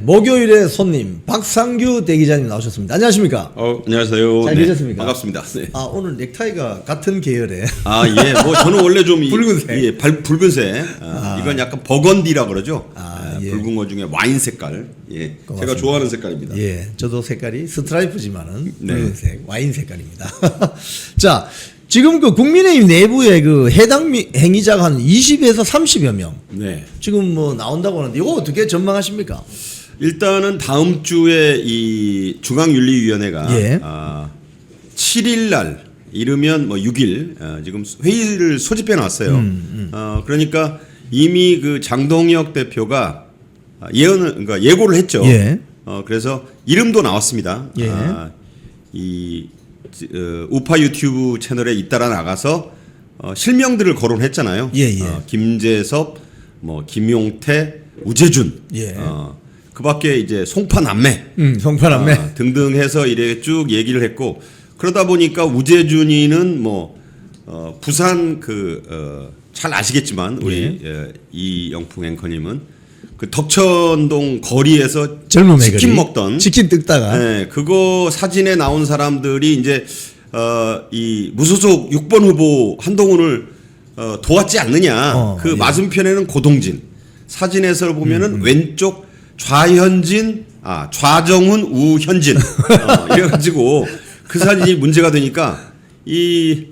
목요일의 손님 박상규 대기자님 나오셨습니다. 안녕하십니까? 안녕하세요. 잘 계셨습니까? 반갑습니다. 네. 오늘 넥타이가 같은 계열의 예. 뭐 저는 원래 좀 붉은색. 붉은색. 이건 약간 버건디라 그러죠. 예. 붉은 거 중에 와인 색깔. 예. 제가 좋아하는 색깔입니다. 예, 저도 색깔이 스트라이프지만은 네. 붉은색 와인 색깔입니다. 자, 지금 그 국민의힘 내부에 그 해당 행위자가 한 20에서 30여 명 네. 지금 뭐 나온다고 하는데 이거 어떻게 전망하십니까? 일단은 다음 주에 이 중앙윤리위원회가 예. 7일 날 이르면 뭐 6일 지금 회의를 소집해 놨어요. 그러니까 이미 그 장동혁 대표가 그러니까 예고를 했죠. 예. 그래서 이름도 나왔습니다. 예. 우파 유튜브 채널에 잇따라 나가서 실명들을 거론했잖아요. 예. 김재섭, 뭐 김용태, 우재준, 예. 그밖에 이제 송파 남매, 송파남매 등등 해서 이래 쭉 얘기를 했고 그러다 보니까 우재준이는 뭐 부산 잘 아시겠지만 우리 이영풍 앵커님은 그 덕천동 거리에서 젊은 치킨 먹던 치킨 뜯다가 네, 그거 사진에 나온 사람들이 이제 이 무소속 6번 후보 한동훈을 도왔지 않느냐. 그 예. 맞은편에는 고동진. 사진에서 보면은 왼쪽 좌현진, 좌정훈, 우현진. 이래가지고 그 사진이 문제가 되니까 이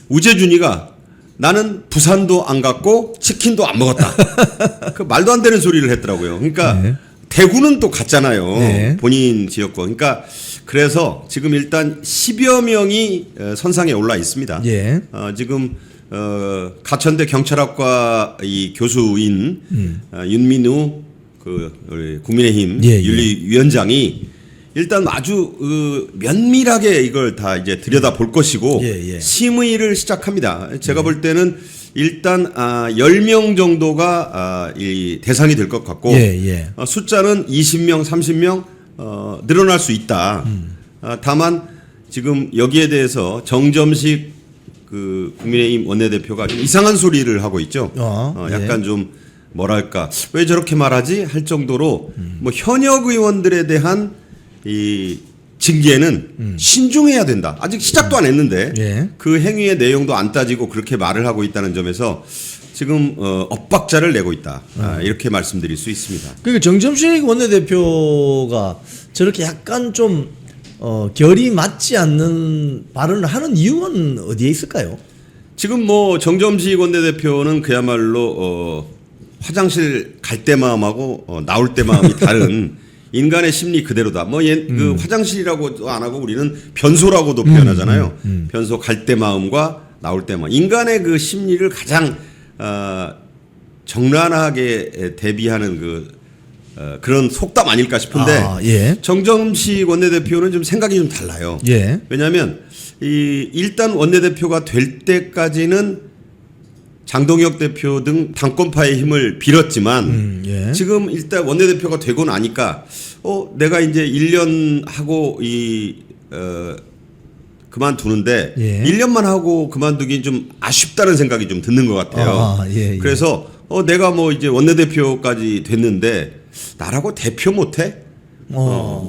우재준이가 나는 부산도 안 갔고 치킨도 안 먹었다. 그 말도 안 되는 소리를 했더라고요. 그러니까 네. 대구는 또 갔잖아요. 네. 본인 지역구. 그러니까 그래서 지금 일단 10여 명이 선상에 올라 있습니다. 예. 지금 가천대 경찰학과 이 교수인 윤민우 우리 국민의힘 예. 윤리위원장이 일단 아주 면밀하게 이걸 다 이제 들여다 볼 것이고 예. 심의를 시작합니다. 제가 볼 때는 일단 10명 정도가 이 대상이 될 것 같고 예. 숫자는 20명, 30명 늘어날 수 있다. 다만 지금 여기에 대해서 정점식 그 국민의힘 원내대표가 좀 이상한 소리를 하고 있죠. 약간 좀 뭐랄까 왜 저렇게 말하지 할 정도로 뭐 현역 의원들에 대한 이 징계는 신중해야 된다. 아직 시작도 안 했는데 예. 그 행위의 내용도 안 따지고 그렇게 말을 하고 있다는 점에서 지금 엇박자를 내고 있다. 이렇게 말씀드릴 수 있습니다. 그러니까 정점식 원내대표가 저렇게 약간 좀 결이 맞지 않는 발언을 하는 이유는 어디에 있을까요? 지금 뭐 정점식 원내대표는 그야말로 화장실 갈 때 마음하고 나올 때 마음이 다른 인간의 심리 그대로다. 그 화장실이라고 안 하고 우리는 변소라고도 표현하잖아요. 변소 갈 때 마음과 나올 때 마음. 인간의 그 심리를 가장 적나라하게 대비하는 그런 속담 아닐까 싶은데 예. 정점식 원내대표는 좀 생각이 좀 달라요. 예. 왜냐하면 일단 원내대표가 될 때까지는 장동혁 대표 등 당권파의 힘을 빌었지만 예. 지금 일단 원내대표가 되고 나니까 내가 이제 1년 하고 그만두는데 예. 1년만 하고 그만두긴 좀 아쉽다는 생각이 좀 드는 것 같아요. 예. 그래서 내가 뭐 이제 원내대표까지 됐는데 나라고 대표 못해?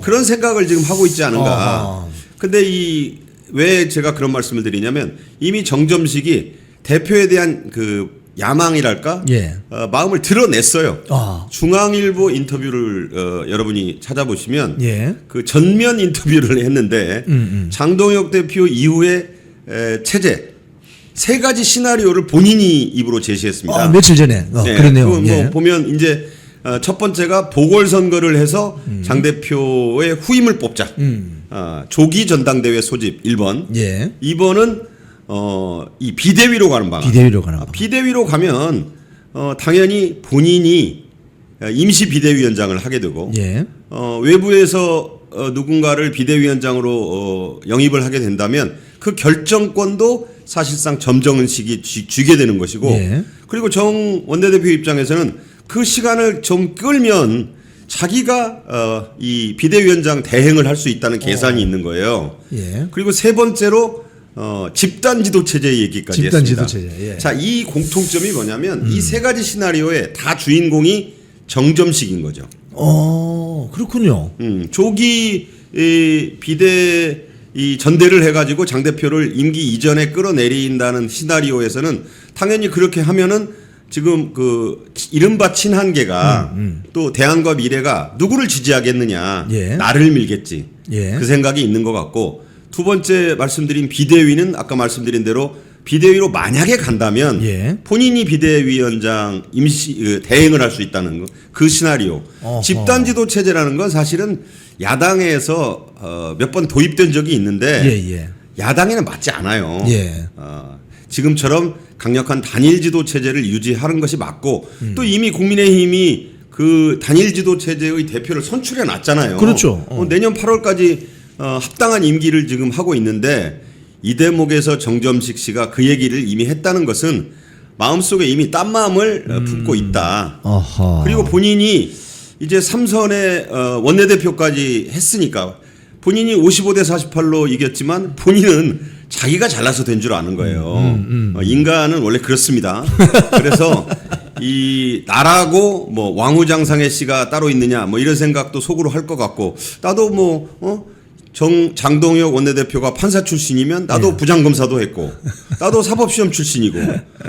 그런 생각을 지금 하고 있지 않은가. 근데 왜 제가 그런 말씀을 드리냐면 이미 정점식이 대표에 대한 그 야망이랄까? 예. 마음을 드러냈어요. 중앙일보 인터뷰를 여러분이 찾아보시면 예. 그 전면 인터뷰를 했는데 장동혁 대표 이후에 체제 세 가지 시나리오를 본인이 입으로 제시했습니다. 며칠 전에 그러네요. 뭐 보면 이제 첫 번째가 보궐선거를 해서 장 대표의 후임을 뽑자. 조기 전당대회 소집 1번. 예. 2번은 이 비대위로 가는 방안. 비대위로 가는 방안. 비대위로 가면 당연히 본인이 임시 비대위원장을 하게 되고 예. 외부에서 누군가를 비대위원장으로 영입을 하게 된다면 그 결정권도 사실상 점정은식이 쥐게 되는 것이고 예. 그리고 정 원내대표 입장에서는 그 시간을 좀 끌면 자기가 이 비대위원장 대행을 할 수 있다는 계산이 있는 거예요. 예. 그리고 세 번째로 집단 지도 체제 얘기까지 집단 했습니다. 지도 체제. 예. 자, 이 공통점이 뭐냐면 이 세 가지 시나리오에 다 주인공이 정점식인 거죠. 그렇군요. 조기 비대 이 전대를 해가지고 장 대표를 임기 이전에 끌어내린다는 시나리오에서는 당연히 그렇게 하면은 지금 그 이른바 친한계가 또 대안과 미래가 누구를 지지하겠느냐, 예. 나를 밀겠지. 예. 그 생각이 있는 것 같고, 두 번째 말씀드린 비대위는 아까 말씀드린 대로 비대위로 만약에 간다면 예. 본인이 비대위원장 임시 대행을 할 수 있다는 거, 그 시나리오. 어허. 집단지도 체제라는 건 사실은 야당에서 몇 번 도입된 적이 있는데 예. 야당에는 맞지 않아요. 예. 지금처럼 강력한 단일 지도 체제를 유지하는 것이 맞고 또 이미 국민의힘이 그 단일 지도 체제의 대표를 선출해 놨잖아요. 그렇죠. 내년 8월까지 합당한 임기를 지금 하고 있는데 이 대목에서 정점식 씨가 그 얘기를 이미 했다는 것은 마음속에 이미 딴 마음을 품고 있다. 아하. 그리고 본인이 이제 3선의 원내대표까지 했으니까 본인이 55대 48로 이겼지만 본인은 자기가 잘나서 된 줄 아는 거예요. 인간은 원래 그렇습니다. 그래서 이 나라고 뭐 왕후장상해 씨가 따로 있느냐 뭐 이런 생각도 속으로 할 것 같고 나도 뭐 장동혁 원내대표가 판사 출신이면 나도 네. 부장검사도 했고 나도 사법시험 출신이고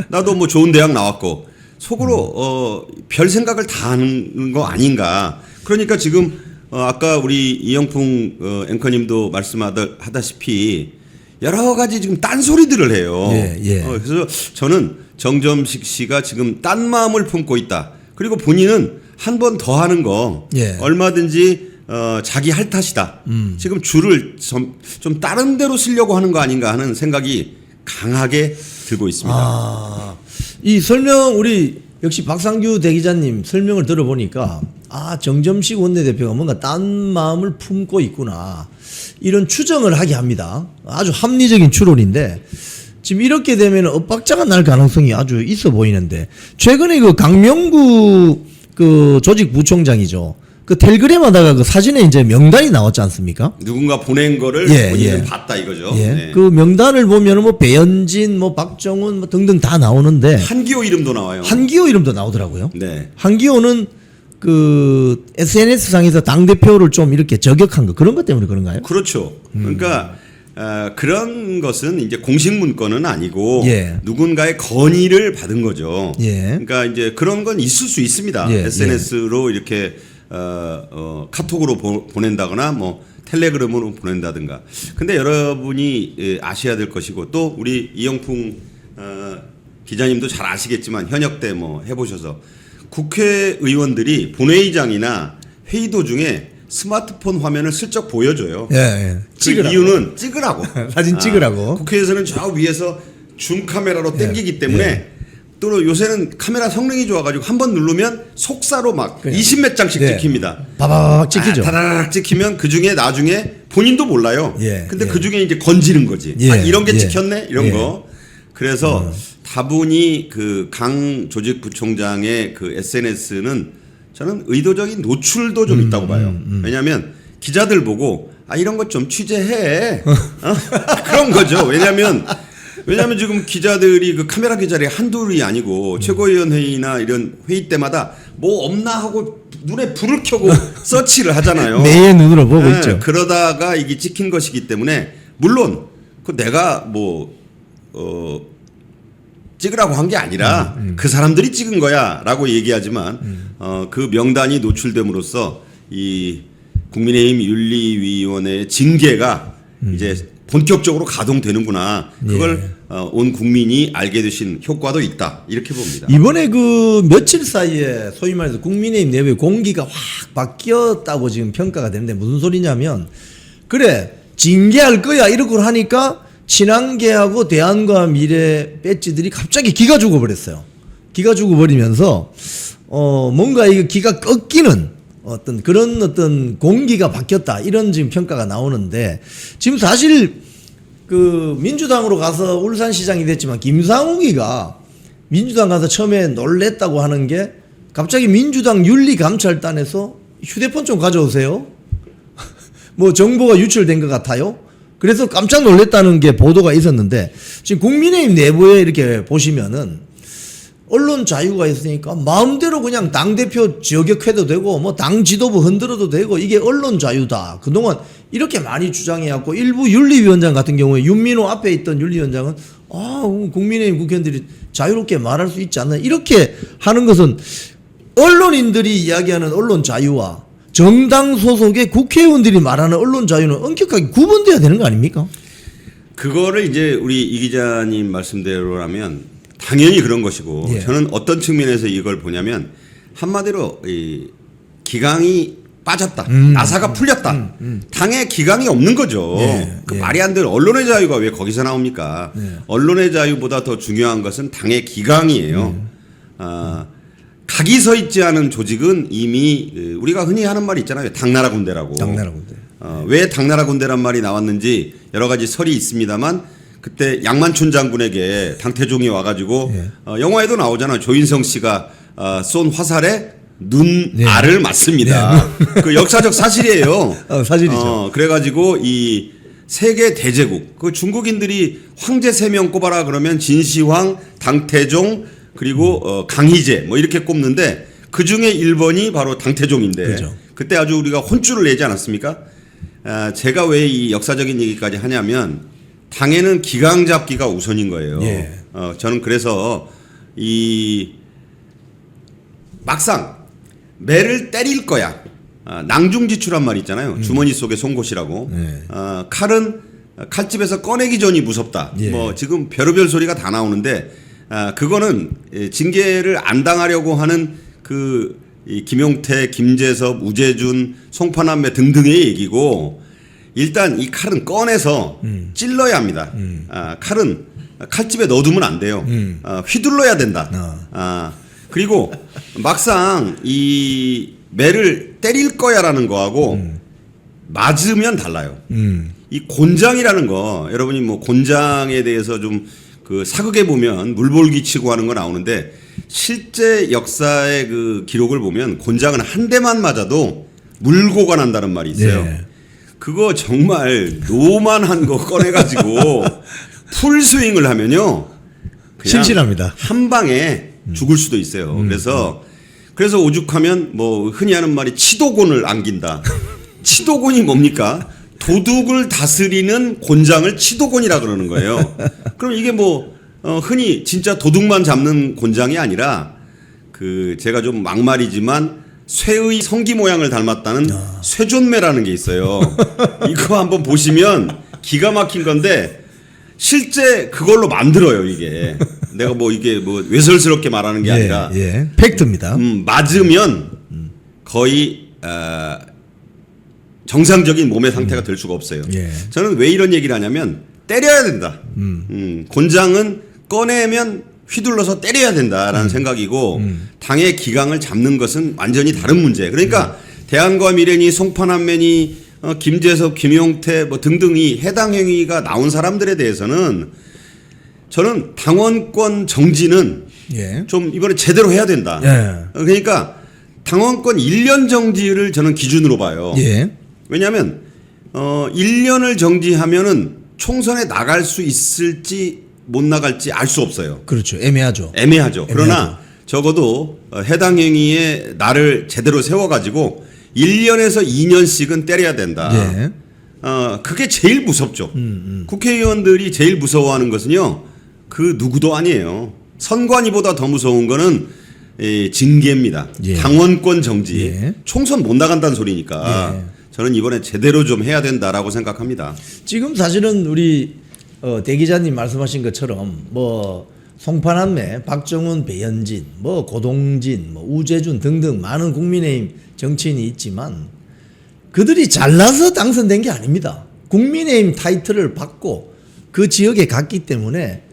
나도 뭐 좋은 대학 나왔고 속으로 별 생각을 다 하는 거 아닌가. 그러니까 지금 아까 우리 이영풍 앵커님도 말씀하다시피 여러 가지 지금 딴소리들을 해요. 예. 그래서 저는 정점식 씨가 지금 딴 마음을 품고 있다. 그리고 본인은 한 번 더 하는 거 예. 얼마든지 자기 할 탓이다. 지금 줄을 좀 다른 데로 쓰려고 하는 거 아닌가 하는 생각이 강하게 들고 있습니다. 이 설명 우리 역시 박상규 대기자님 설명을 들어보니까 정점식 원내대표가 뭔가 딴 마음을 품고 있구나 이런 추정을 하게 합니다. 아주 합리적인 추론인데 지금 이렇게 되면 엇박자가 날 가능성이 아주 있어 보이는데 최근에 그 강명구 그 조직부총장이죠. 그 텔그램 하다가 그 사진에 이제 명단이 나왔지 않습니까? 누군가 보낸 거를 본인은 봤다 이거죠. 예. 네. 그 명단을 보면은 뭐 배현진, 뭐 박정훈 뭐 등등 다 나오는데 한기호 이름도 나와요. 한기호 이름도 나오더라고요. 네. 한기호는 그 SNS 상에서 당 대표를 좀 이렇게 저격한 거 그런 것 때문에 그런가요? 그렇죠. 그러니까 그런 것은 이제 공식 문건은 아니고 예. 누군가의 건의를 받은 거죠. 예. 그러니까 이제 그런 건 있을 수 있습니다. 예. SNS로 이렇게 카톡으로 보낸다거나 뭐 텔레그램으로 보낸다든가. 근데 여러분이 아셔야 될 것이고 또 우리 이영풍 기자님도 잘 아시겠지만 현역 때 뭐 해보셔서 국회의원들이 본회의장이나 회의 도중에 스마트폰 화면을 슬쩍 보여줘요. 예. 그 이유는 찍으라고. 사진 찍으라고. 국회에서는 저 위에서 줌 카메라로 땡기기 때문에 예. 또 요새는 카메라 성능이 좋아가지고 한번 누르면 속사로 막 20몇 장씩 예. 찍힙니다. 바바박 찍히죠. 다다닥 찍히면 그 중에 나중에 본인도 몰라요. 예. 근데 예. 그 중에 이제 건지는 거지. 예. 이런 게 예. 찍혔네 이런 예. 거. 그래서 다분히 그 강 조직부총장의 그 SNS는 저는 의도적인 노출도 좀 있다고 봐요. 왜냐하면 기자들 보고 이런 것 좀 취재해. 그런 거죠. 왜냐하면 지금 기자들이 그 카메라 기자들이 한둘이 아니고 최고위원 회의나 이런 회의 때마다 뭐 없나 하고 눈에 불을 켜고 서치를 하잖아요. 매의 눈으로 보고 있죠. 그러다가 이게 찍힌 것이기 때문에 물론 그 내가 뭐 찍으라고 한 게 아니라 그 사람들이 찍은 거야라고 얘기하지만 그 명단이 노출됨으로써 이 국민의힘 윤리위원회의 징계가 이제 본격적으로 가동되는구나. 그걸 온 국민이 알게 되신 효과도 있다. 이렇게 봅니다. 이번에 그 며칠 사이에 소위 말해서 국민의힘 내부의 공기가 확 바뀌었다고 지금 평가가 되는데 무슨 소리냐면 그래 징계할 거야 이러고 하니까 친한계하고 대안과 미래 배지들이 갑자기 기가 죽어버렸어요. 기가 죽어버리면서 뭔가 이거 기가 꺾이는 어떤 공기가 바뀌었다 이런 지금 평가가 나오는데 지금 사실 그 민주당으로 가서 울산시장이 됐지만 김상욱이가 민주당 가서 처음에 놀랬다고 하는 게 갑자기 민주당 윤리감찰단에서 휴대폰 좀 가져오세요. 뭐 정보가 유출된 것 같아요. 그래서 깜짝 놀랐다는 게 보도가 있었는데 지금 국민의힘 내부에 이렇게 보시면은 언론 자유가 있으니까 마음대로 그냥 당대표 저격해도 되고 뭐 당 지도부 흔들어도 되고 이게 언론 자유다. 그동안 이렇게 많이 주장해왔고 일부 윤리위원장 같은 경우에 윤민호 앞에 있던 윤리위원장은 국민의힘 국회의원들이 자유롭게 말할 수 있지 않나 이렇게 하는 것은 언론인들이 이야기하는 언론 자유와 정당 소속의 국회의원들이 말하는 언론 자유는 엄격하게 구분돼야 되는 거 아닙니까? 그거를 이제 우리 이 기자님 말씀대로라면 당연히 그런 것이고 예. 저는 어떤 측면에서 이걸 보냐면 한마디로 이 기강이 빠졌다. 나사가 풀렸다. 당에 기강이 없는 거죠. 예, 그 예. 말이 안 되는 언론의 자유가 왜 거기서 나옵니까? 예. 언론의 자유보다 더 중요한 것은 당의 기강이에요. 각이 서 있지 않은 조직은 이미 우리가 흔히 하는 말이 있잖아요. 당나라 군대라고. 당나라 군대. 왜 당나라 군대란 말이 나왔는지 여러 가지 설이 있습니다만 그때 양만춘 장군에게 당태종이 와가지고 예. 영화에도 나오잖아요. 조인성 씨가 쏜 화살에 눈 네. 알을 맞습니다. 그 역사적 사실이에요. 사실이죠. 그래가지고 이 세계 대제국 그 중국인들이 황제 3명 꼽아라 그러면 진시황, 당태종 그리고 강희제 뭐 이렇게 꼽는데 그 중에 1번이 바로 당태종인데 그렇죠. 그때 아주 우리가 혼쭐을 내지 않았습니까? 제가 왜 이 역사적인 얘기까지 하냐면 당에는 기강 잡기가 우선인 거예요. 예. 저는 그래서 이 막상 매를 때릴 거야. 낭중지추란 말 있잖아요. 주머니 속에 송곳이라고. 네. 칼은 칼집에서 꺼내기 전이 무섭다. 예. 뭐 지금 별의별 소리가 다 나오는데 그거는 징계를 안 당하려고 하는 이 김용태, 김재섭, 우재준, 송파남매 등등의 얘기고 일단 이 칼은 꺼내서 찔러야 합니다. 칼은 칼집에 넣어두면 안 돼요. 휘둘러야 된다. 그리고 막상 이 매를 때릴 거야라는 거하고 맞으면 달라요. 이 곤장이라는 거 여러분이 뭐 곤장에 대해서 좀 그 사극에 보면 물볼기 치고 하는 거 나오는데 실제 역사의 그 기록을 보면 곤장은 한 대만 맞아도 물고가 난다는 말이 있어요. 네. 그거 정말 노만한 거 꺼내가지고 풀 스윙을 하면요. 그냥 신실합니다. 한 방에 죽을 수도 있어요. 그래서 오죽하면 뭐 흔히 하는 말이 치도곤을 안긴다. 치도곤이 뭡니까? 도둑을 다스리는 곤장을 치도곤이라 그러는 거예요. 그럼 이게 뭐 흔히 진짜 도둑만 잡는 곤장이 아니라 제가 좀 막말이지만 쇠의 성기 모양을 닮았다는 쇠존매라는 게 있어요. 이거 한번 보시면 기가 막힌 건데 실제 그걸로 만들어요 이게. 내가 뭐 이게 뭐 외설스럽게 말하는 게 아니라 팩트입니다. 맞으면 거의 정상적인 몸의 상태가 될 수가 없어요. 예. 저는 왜 이런 얘기를 하냐면 때려야 된다. 곤장은 꺼내면 휘둘러서 때려야 된다라는 생각이고 당의 기강을 잡는 것은 완전히 다른 문제. 그러니까 대한과 미래니 송파남매니 김재섭, 김용태 뭐 등등이 해당 행위가 나온 사람들에 대해서는 저는 당원권 정지는 좀 이번에 제대로 해야 된다. 그러니까 당원권 1년 정지를 저는 기준으로 봐요. 왜냐하면 1년을 정지하면은 총선에 나갈 수 있을지 못 나갈지 알 수 없어요. 그렇죠. 애매하죠. 그러나 적어도 해당 행위에 나를 제대로 세워가지고 1년에서 2년씩은 때려야 된다. 그게 제일 무섭죠. 국회의원들이 제일 무서워하는 것은요. 그 누구도 아니에요. 선관위보다 더 무서운 거는 징계입니다. 당원권 정지. 총선 못 나간다는 소리니까 저는 이번에 제대로 좀 해야 된다라고 생각합니다. 지금 사실은 우리 대 기자님 말씀하신 것처럼 뭐 송파남매, 박정훈, 배현진, 뭐 고동진, 뭐 우재준 등등 많은 국민의힘 정치인이 있지만 그들이 잘나서 당선된 게 아닙니다. 국민의힘 타이틀을 받고 그 지역에 갔기 때문에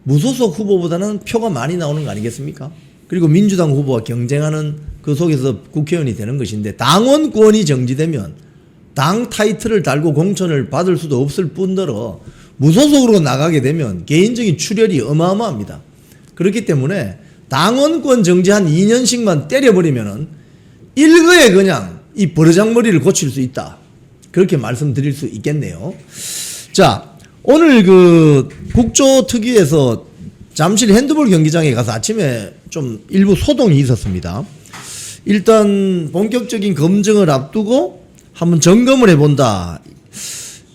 무소속 후보보다는 표가 많이 나오는 거 아니겠습니까? 그리고 민주당 후보와 경쟁하는 그 속에서 국회의원이 되는 것인데 당원권이 정지되면 당 타이틀을 달고 공천을 받을 수도 없을 뿐더러 무소속으로 나가게 되면 개인적인 출혈이 어마어마합니다. 그렇기 때문에 당원권 정지 한 2년씩만 때려버리면은 일거에 그냥 이 버르장머리를 고칠 수 있다. 그렇게 말씀드릴 수 있겠네요. 자, 오늘 그 국조특위에서 잠실 핸드볼 경기장에 가서 아침에 좀 일부 소동이 있었습니다. 일단 본격적인 검증을 앞두고 한번 점검을 해본다.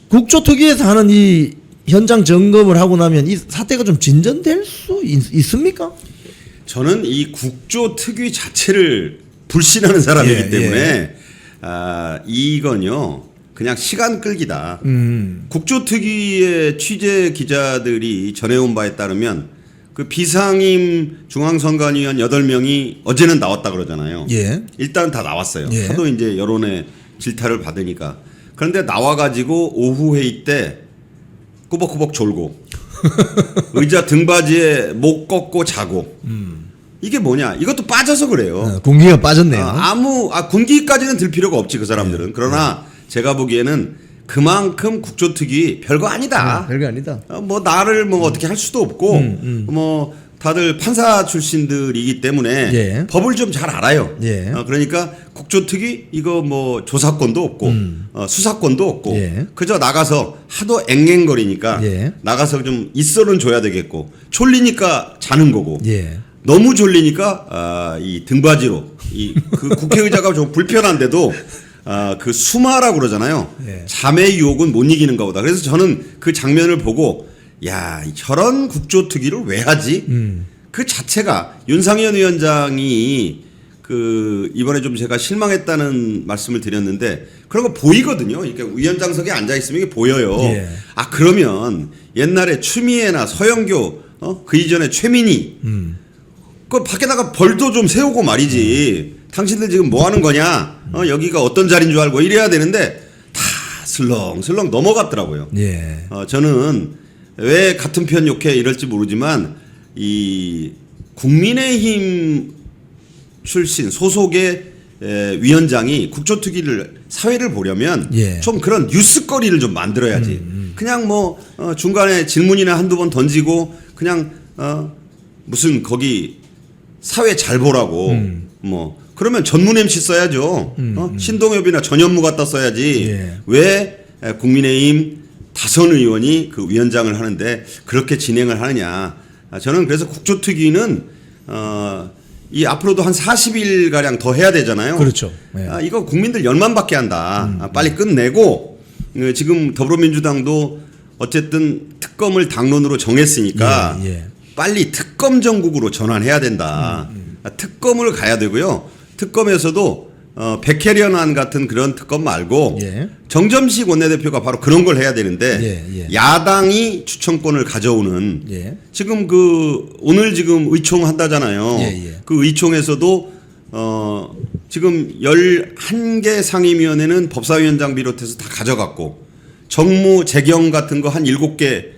국조특위에서 하는 이 현장 점검을 하고 나면 이 사태가 좀 진전될 수 있습니까? 저는 이 국조특위 자체를 불신하는 사람이기 예, 때문에 이건요 그냥 시간 끌기다. 국조특위의 취재 기자들이 전해온 바에 따르면 그 비상임 중앙선관위원 8명이 어제는 나왔다 그러잖아요. 예. 일단 다 나왔어요. 예. 하도 이제 여론의 질타를 받으니까. 그런데 나와가지고 오후 회의 때 꾸벅꾸벅 졸고 의자 등받이에 목 꺾고 자고 이게 뭐냐? 이것도 빠져서 그래요. 공기가 빠졌네요. 군기까지는 들 필요가 없지 그 사람들은. 그러나 제가 보기에는 그만큼 국조특위 별거 아니다. 별거 아니다. 뭐 나를 뭐 어떻게 할 수도 없고 뭐 다들 판사 출신들이기 때문에 예. 법을 좀 잘 알아요. 예. 그러니까 국조특위 이거 뭐 조사권도 없고 수사권도 없고 예. 그저 나가서 하도 앵앵거리니까 예. 나가서 좀 있어는 줘야 되겠고 졸리니까 자는 거고 예. 너무 졸리니까 이 등받이로 그 국회의자가 좀 불편한데도 그 수마라고 그러잖아요. 예. 잠의 유혹은 못 이기는가 보다. 그래서 저는 그 장면을 보고 야, 저런 국조특위를 왜 하지? 그 자체가 윤상현 위원장이 그 이번에 좀 제가 실망했다는 말씀을 드렸는데 그런 거 보이거든요. 이렇게 위원장석에 앉아 있으면 이게 보여요. 예. 그러면 옛날에 추미애나 서영교 그 이전에 최민희 그 밖에다가 벌도 좀 세우고 말이지. 당신들 지금 뭐 하는 거냐? 여기가 어떤 자리인 줄 알고 이래야 되는데 다 슬렁슬렁 넘어갔더라고요. 예. 저는 왜 같은 편 욕해 이럴지 모르지만 이 국민의힘 출신 소속의 위원장이 국조특위를 사회를 보려면 예. 좀 그런 뉴스거리를 좀 만들어야지. 그냥 뭐 중간에 질문이나 한두 번 던지고 그냥 무슨 거기 사회 잘 보라고 뭐 그러면 전문 MC 써야죠. 신동엽이나 전현무 갖다 써야지. 예. 왜 국민의힘 다선 의원이 그 위원장을 하는데 그렇게 진행을 하느냐. 저는 그래서 국조특위는 이 앞으로도 한 40일 가량 더 해야 되잖아요. 그렇죠. 예. 이거 국민들 열만밖에 한다. 빨리 끝내고 지금 더불어민주당도 어쨌든 특검을 당론으로 정했으니까 예. 빨리 특검 정국으로 전환해야 된다. 특검을 가야 되고요. 특검에서도 백혜련안 같은 그런 특검 말고 예. 정점식 원내대표가 바로 그런 걸 해야 되는데 예. 야당이 추천권을 가져오는 예. 지금 오늘 지금 의총 한다잖아요. 예. 그 의총에서도 지금 11개 상임위원회는 법사위원장 비롯해서 다 가져갔고 정무 재경 같은 거 한 7개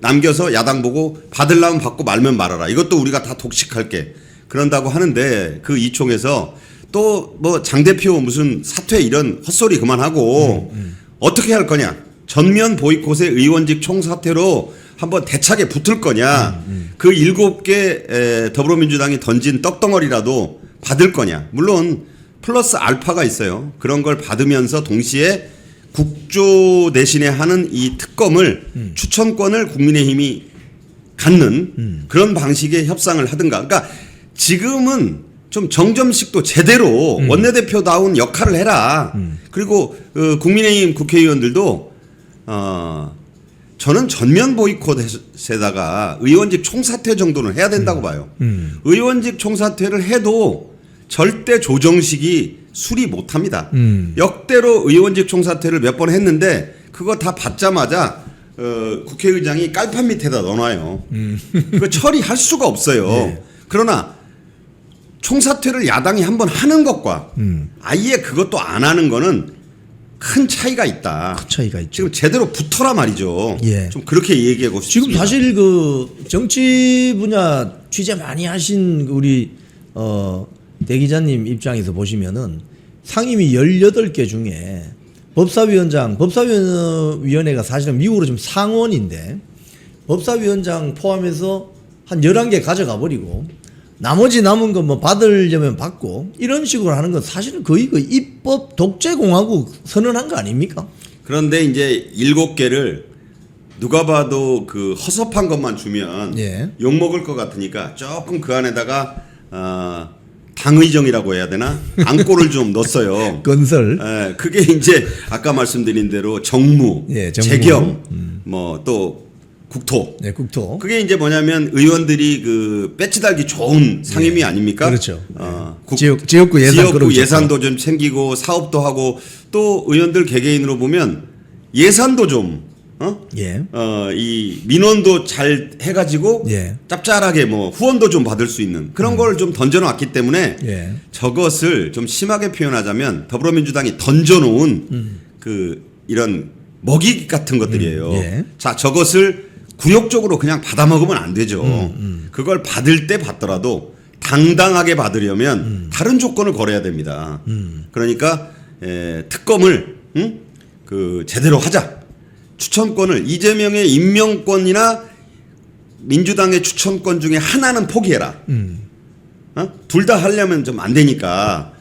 남겨서 야당 보고 받으려면 받고 말면 말아라. 이것도 우리가 다 독식할게. 그런다고 하는데 그 이총에서 또 뭐 장 대표 무슨 사퇴 이런 헛소리 그만하고 어떻게 할 거냐. 전면 보이콧의 의원직 총사퇴로 한번 대차게 붙을 거냐. 그 7개 더불어민주당이 던진 떡덩어리라도 받을 거냐. 물론 플러스 알파가 있어요. 그런 걸 받으면서 동시에 국조 대신에 하는 이 특검을 추천권을 국민의힘이 갖는 그런 방식의 협상을 하든가. 그러니까 지금은 좀 정점식도 제대로 원내대표다운 역할을 해라. 그리고 국민의힘 국회의원들도 저는 전면 보이콧에다가 의원직 총사퇴 정도는 해야 된다고 봐요. 의원직 총사퇴를 해도 절대 조정식이 수리 못합니다. 역대로 의원직 총사퇴를 몇 번 했는데 그거 다 받자마자 국회의장이 깔판 밑에다 넣어놔요. 그거 처리할 수가 없어요. 네. 그러나 총사퇴를 야당이 한번 하는 것과 아예 그것도 안 하는 거는 큰 차이가 있다. 큰 차이가 있죠. 지금 제대로 붙어라 말이죠. 예. 좀 그렇게 얘기하고 싶습니다. 지금 사실 그 정치 분야 취재 많이 하신 우리 대 기자님 입장에서 보시면은 상임위 18개 중에 법사위원회가 사실은 미국으로 좀 상원인데 법사위원장 포함해서 한 11개 가져가 버리고 나머지 남은 거 뭐 받으려면 받고 이런 식으로 하는 건 사실은 거의 그 입법 독재공화국 선언한 거 아닙니까? 그런데 이제 7개를 누가 봐도 그 허섭한 것만 주면 예. 욕 먹을 것 같으니까 조금 그 안에다가 당의정이라고 해야 되나 안골을 좀 넣었어요. 건설. 예, 그게 이제 아까 말씀드린 대로 정무, 예, 정무. 재경, 뭐 또 국토. 네, 국토. 그게 이제 뭐냐면 의원들이 그 배치 달기 좋은 상임위 아닙니까? 그렇죠. 지역구 지역구 예산도 좀 챙기고 사업도 하고 또 의원들 개개인으로 보면 예산도 좀 예. 이 민원도 잘 해가지고 예. 짭짤하게 뭐 후원도 좀 받을 수 있는 그런 걸 좀 던져놓았기 때문에 예. 저것을 좀 심하게 표현하자면 더불어민주당이 던져놓은 그 이런 먹이 같은 것들이에요. 예. 자, 저것을 굴욕적으로 그냥 받아 먹으면 안 되죠. 그걸 받을 때 받더라도 당당하게 받으려면 다른 조건을 걸어야 됩니다. 그러니까 특검을 그 제대로 하자. 추천권을 이재명의 임명권이나 민주당의 추천권 중에 하나는 포기해라. 둘 다 하려면 좀 안 되니까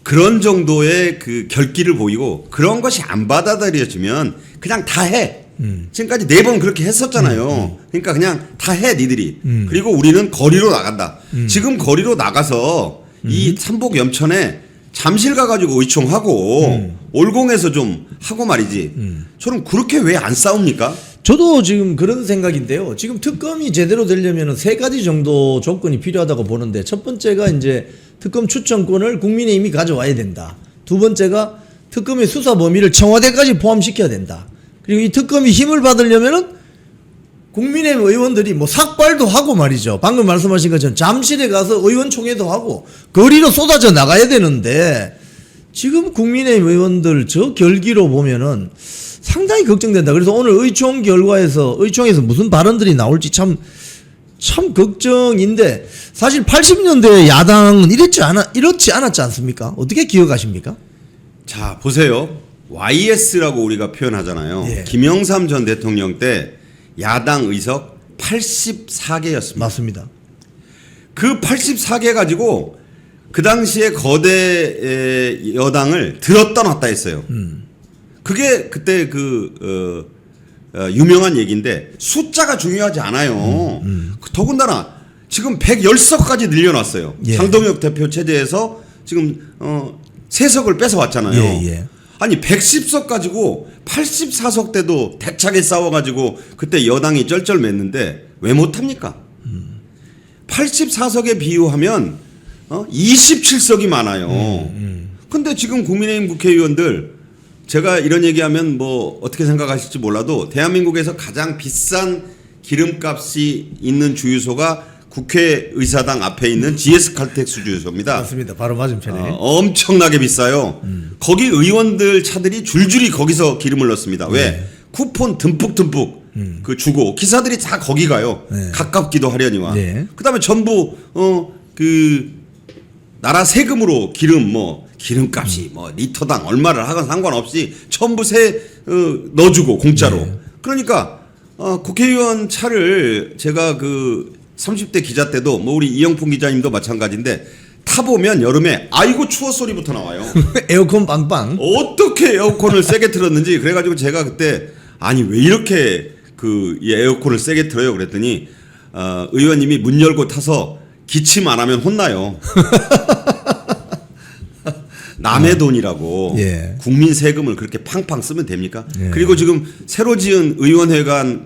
그런 정도의 그 결기를 보이고 그런 것이 안 받아들여지면 그냥 다 해. 지금까지 4번 그렇게 했었잖아요. 그러니까 그냥 다 해 니들이. 그리고 우리는 거리로 나간다. 지금 거리로 나가서 이 삼복 염천에 잠실 가가지고 의총하고 올공에서 좀 하고 말이지. 저는 그렇게 왜 안 싸웁니까? 저도 지금 그런 생각인데요. 지금 특검이 제대로 되려면 3가지 정도 조건이 필요하다고 보는데 첫 번째가 이제 특검 추천권을 국민의힘이 가져와야 된다. 두 번째가 특검의 수사 범위를 청와대까지 포함시켜야 된다. 그리고 이 특검이 힘을 받으려면은 국민의힘 의원들이 뭐 삭발도 하고 말이죠. 방금 말씀하신 것처럼 잠실에 가서 의원총회도 하고 거리로 쏟아져 나가야 되는데 지금 국민의힘 의원들 저 결기로 보면은 상당히 걱정된다. 그래서 오늘 의총 결과에서 의총에서 무슨 발언들이 나올지 참 걱정인데 사실 80년대 야당은 이렇지 않았지 않습니까? 어떻게 기억하십니까? 자, 보세요. YS라고 우리가 표현하잖아요. 예. 김영삼 전 대통령 때 야당 의석 84개였습니다. 맞습니다. 그 84개 가지고 그 당시에 거대 여당을 들었다 놨다 했어요. 그게 그때 유명한 얘기인데 숫자가 중요하지 않아요. 더군다나 지금 110석까지 늘려놨어요. 예. 장동혁 대표 체제에서 지금 3석을 뺏어왔잖아요. 예. 아니 110석 가지고 84석 때도 대차게 싸워가지고 그때 여당이 쩔쩔맸는데 왜 못합니까? 84석에 비유하면 27석이 많아요. 근데 지금 국민의힘 국회의원들 제가 이런 얘기하면 뭐 어떻게 생각하실지 몰라도 대한민국에서 가장 비싼 기름값이 있는 주유소가 국회의사당 앞에 있는 GS칼텍스 주유소입니다. 맞습니다. 바로 맞은편에. 엄청나게 비싸요. 거기 의원들 차들이 줄줄이 거기서 기름을 넣습니다. 왜? 쿠폰 듬뿍듬뿍 그 주고 기사들이 다 거기 가요. 네. 가깝기도 하려니와. 네. 그다음에 전부 그 나라 세금으로 기름값이 뭐 리터당 얼마를 하건 상관없이 전부 넣어주고 공짜로. 네. 그러니까 국회의원 차를 제가 그 30대 기자 때도 뭐 우리 이영풍 기자님도 마찬가지인데 타보면 여름에 아이고 추워 소리부터 나와요. 에어컨 빵빵. 어떻게 에어컨을 세게 틀었는지 그래가지고 제가 그때 아니 왜 이렇게 이 에어컨을 세게 틀어요 그랬더니 의원님이 문 열고 타서 기침 안 하면 혼나요. 남의 돈이라고 예. 국민 세금을 그렇게 팡팡 쓰면 됩니까? 예. 그리고 지금 새로 지은 의원회관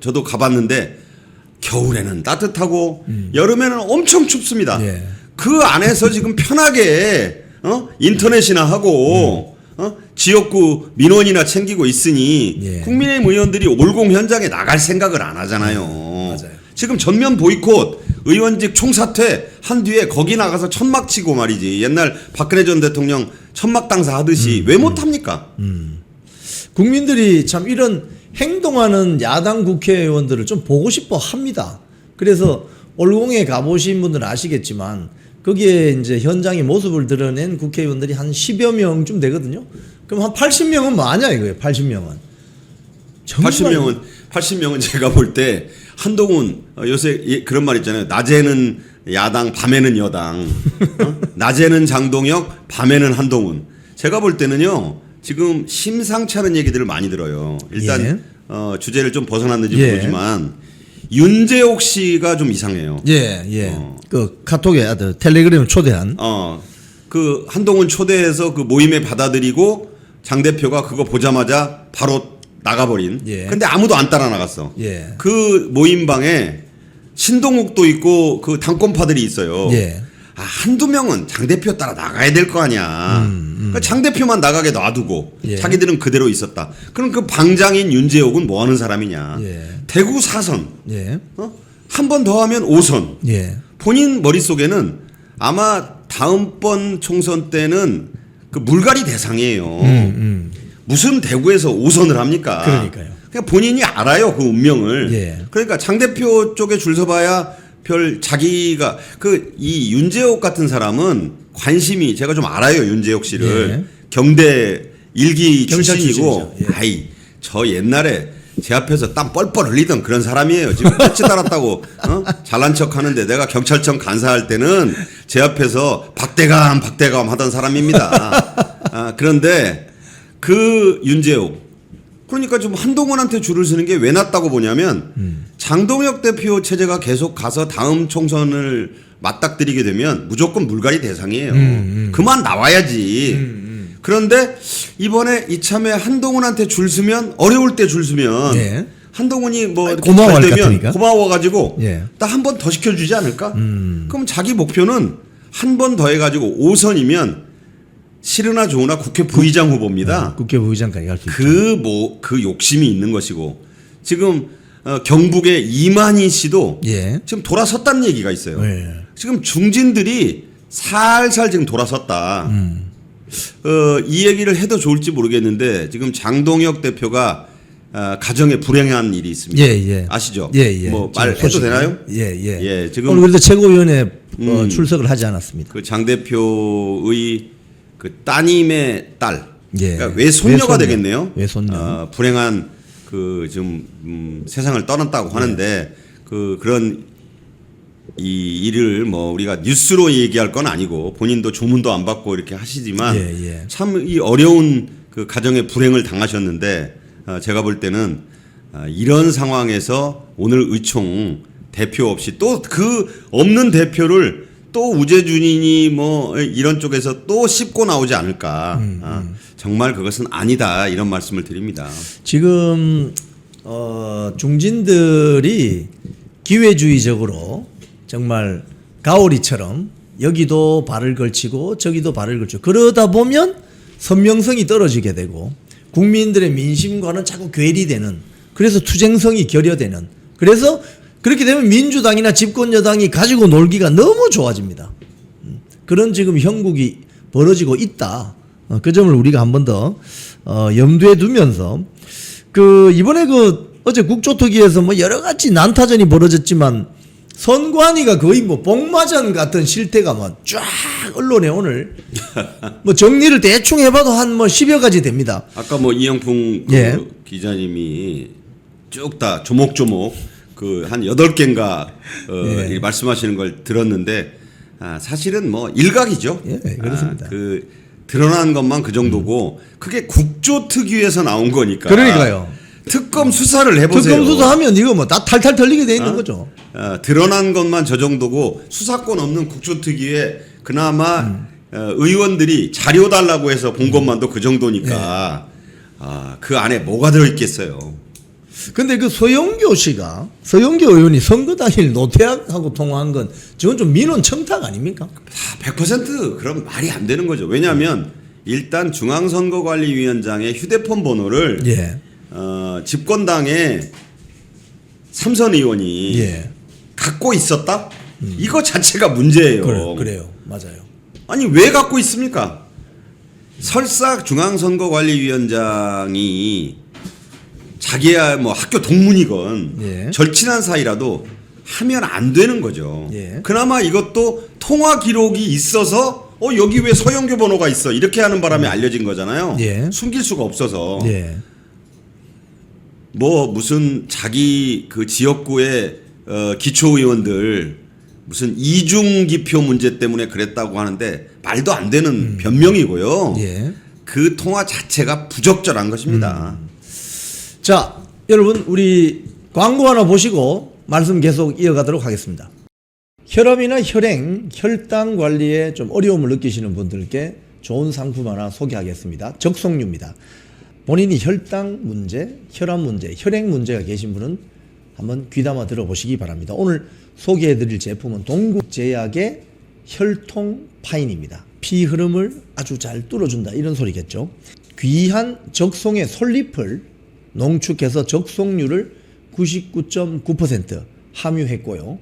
저도 가봤는데 겨울에는 따뜻하고 여름에는 엄청 춥습니다. 예. 그 안에서 지금 편하게 인터넷이나 하고 지역구 민원이나 챙기고 있으니 예. 국민의힘 의원들이 올공 현장에 나갈 생각을 안 하잖아요. 맞아요. 지금 전면 보이콧 의원직 총사퇴 한 뒤에 거기 나가서 천막 치고 말이지. 옛날 박근혜 전 대통령 천막 당사 하듯이 왜 못합니까? 국민들이 참 이런 행동하는 야당 국회의원들을 좀 보고 싶어 합니다. 그래서 올공에 가보신 분들은 아시겠지만 거기에 이제 현장의 모습을 드러낸 국회의원들이 한 10여 명쯤 되거든요. 그럼 한 80명은 뭐 아냐 이거예요. 80명은. 80명은 제가 볼 때 한동훈 요새 그런 말 있잖아요. 낮에는 야당, 밤에는 여당. 낮에는 장동혁, 밤에는 한동훈. 제가 볼 때는요. 지금 심상치 않은 얘기들을 많이 들어요. 일단 예. 주제를 좀 벗어났는지 예. 모르지만 윤재옥 씨가 좀 이상해요. 예, 예. 그 카톡에 텔레그램 초대한. 그 한동훈 초대해서 그 모임에 받아들이고 장 대표가 그거 보자마자 바로 나가버린. 예. 근데 아무도 안 따라 나갔어. 예. 그 모임방에 신동욱도 있고 그 당권파들이 있어요. 예. 한두 명은 장 대표 따라 나가야 될 거 아니야. 그러니까 장 대표만 나가게 놔두고 예. 자기들은 그대로 있었다. 그럼 그 방장인 윤재옥은 뭐 하는 사람이냐. 예. 대구 4선. 예. 한 번 더 하면 5선. 예. 본인 머릿속에는 아마 다음번 총선 때는 그 물갈이 대상이에요. 무슨 대구에서 5선을 합니까? 그러니까요. 그냥 본인이 알아요, 그 운명을. 예. 그러니까 장 대표 쪽에 줄 서봐야 별 자기가 이 윤재옥 같은 사람은 관심이 제가 좀 알아요, 윤재옥 씨를. 예. 경대 일기 경찰 출신이고, 출신이죠. 예. 저 옛날에 제 앞에서 땀 뻘뻘 흘리던 그런 사람이에요. 지금 끝이 달았다고 잘난 척 하는데 내가 경찰청 간사할 때는 제 앞에서 박대감 하던 사람입니다. 그런데 그 윤재옥 그러니까 좀 한동훈한테 줄을 서는 게 왜 낫다고 보냐면 장동혁 대표 체제가 계속 가서 다음 총선을 맞닥뜨리게 되면 무조건 물갈이 대상이에요. 그만 나와야지. 그런데 이번에 이참에 한동훈한테 줄 서면 어려울 때 줄 서면 예. 한동훈이 뭐 고마워할 것 잘 되면 같으니까. 고마워가지고 예. 딱 한 번 더 시켜주지 않을까? 그럼 자기 목표는 한 번 더 해가지고 5선이면 싫으나 좋으나 국회 부의장 후보입니다. 국회 부의장까지 갈 수 있죠. 그 욕심이 있는 것이고 지금 경북의 이만희 씨도 예. 지금 돌아섰다는 얘기가 있어요. 예. 지금 중진들이 살살 지금 돌아섰다. 이 얘기를 해도 좋을지 모르겠는데 지금 장동혁 대표가 가정에 불행한 일이 있습니다. 예, 예. 아시죠? 예, 예. 뭐 말해도 되나요? 예, 예. 예, 지금 오늘 그래도 최고위원회 출석을 하지 않았습니다. 그 장 대표의 그 따님의 딸, 예. 그러니까 외손녀가 외손녀. 되겠네요. 외손녀. 불행한 그 좀 세상을 떠났다고 하는데 그런 이 일을 뭐 우리가 뉴스로 얘기할 건 아니고 본인도 조문도 안 받고 이렇게 하시지만 예, 예. 참 이 어려운 그 가정의 불행을 당하셨는데 제가 볼 때는 이런 상황에서 오늘 의총 대표 없이 또 그 없는 대표를 또 우재준이니 뭐 이런 쪽에서 또 씹고 나오지 않을까. 정말 그것은 아니다 이런 말씀을 드립니다. 지금 중진들이 기회주의적으로 정말 가오리처럼 여기도 발을 걸치고 저기도 발을 걸치고 그러다 보면 선명성이 떨어지게 되고 국민들의 민심과는 자꾸 괴리되는 그래서 투쟁성이 결여되는 그래서 그렇게 되면 민주당이나 집권 여당이 가지고 놀기가 너무 좋아집니다. 그런 지금 형국이 벌어지고 있다. 그 점을 우리가 한 번 더 염두에 두면서 그 이번에 그 어제 국조특위에서 뭐 여러 가지 난타전이 벌어졌지만 선관위가 거의 뭐 복마전 같은 실태가 뭐 쫙 언론에 오늘 뭐 정리를 대충 해봐도 한 뭐 10여 가지 됩니다. 아까 뭐 이영풍 그 예. 기자님이 쭉 다 조목조목 그 한 8개인가 예. 말씀하시는 걸 들었는데 사실은 뭐 일각이죠. 예, 그렇습니다. 그 드러난 것만 그 정도고 그게 국조특위에서 나온 거니까. 그러니까요. 특검 수사를 해보세요. 특검 수사하면 이거 뭐 다 탈탈 털리게 돼 있는 거죠. 드러난 것만 저 정도고 수사권 없는 국조특위에 그나마 의원들이 자료 달라고 해서 본 것만도 그 정도니까 그 안에 뭐가 들어있겠어요. 근데 그 서영교 의원이 선거 당일 노태악하고 통화한 건 저건 좀 민원 청탁 아닙니까? 100% 그럼 말이 안 되는 거죠. 왜냐하면 일단 중앙선거관리위원장의 휴대폰 번호를 예. 집권당의 삼선 의원이 예. 갖고 있었다? 이거 자체가 문제예요. 그래요. 맞아요. 아니 왜 갖고 있습니까? 설사 중앙선거관리위원장이 자기야 뭐 학교 동문이건 예. 절친한 사이라도 하면 안 되는 거죠. 예. 그나마 이것도 통화 기록이 있어서 여기 왜 서영교 번호가 있어 이렇게 하는 바람에 알려진 거잖아요. 예. 숨길 수가 없어서. 예. 뭐 무슨 자기 그 지역구의 기초의원들 무슨 이중기표 문제 때문에 그랬다고 하는데 말도 안 되는 변명이고요. 예. 그 통화 자체가 부적절한 것입니다. 자, 여러분 우리 광고 하나 보시고 말씀 계속 이어가도록 하겠습니다. 혈압이나 혈행, 혈당 관리에 좀 어려움을 느끼시는 분들께 좋은 상품 하나 소개하겠습니다. 적송류입니다. 본인이 혈당 문제, 혈압 문제, 혈행 문제가 계신 분은 한번 귀담아 들어보시기 바랍니다. 오늘 소개해드릴 제품은 동국제약의 혈통파인입니다. 피 흐름을 아주 잘 뚫어준다 이런 소리겠죠. 귀한 적송의 솔잎을 농축해서 적송류를 99.9% 함유했고요.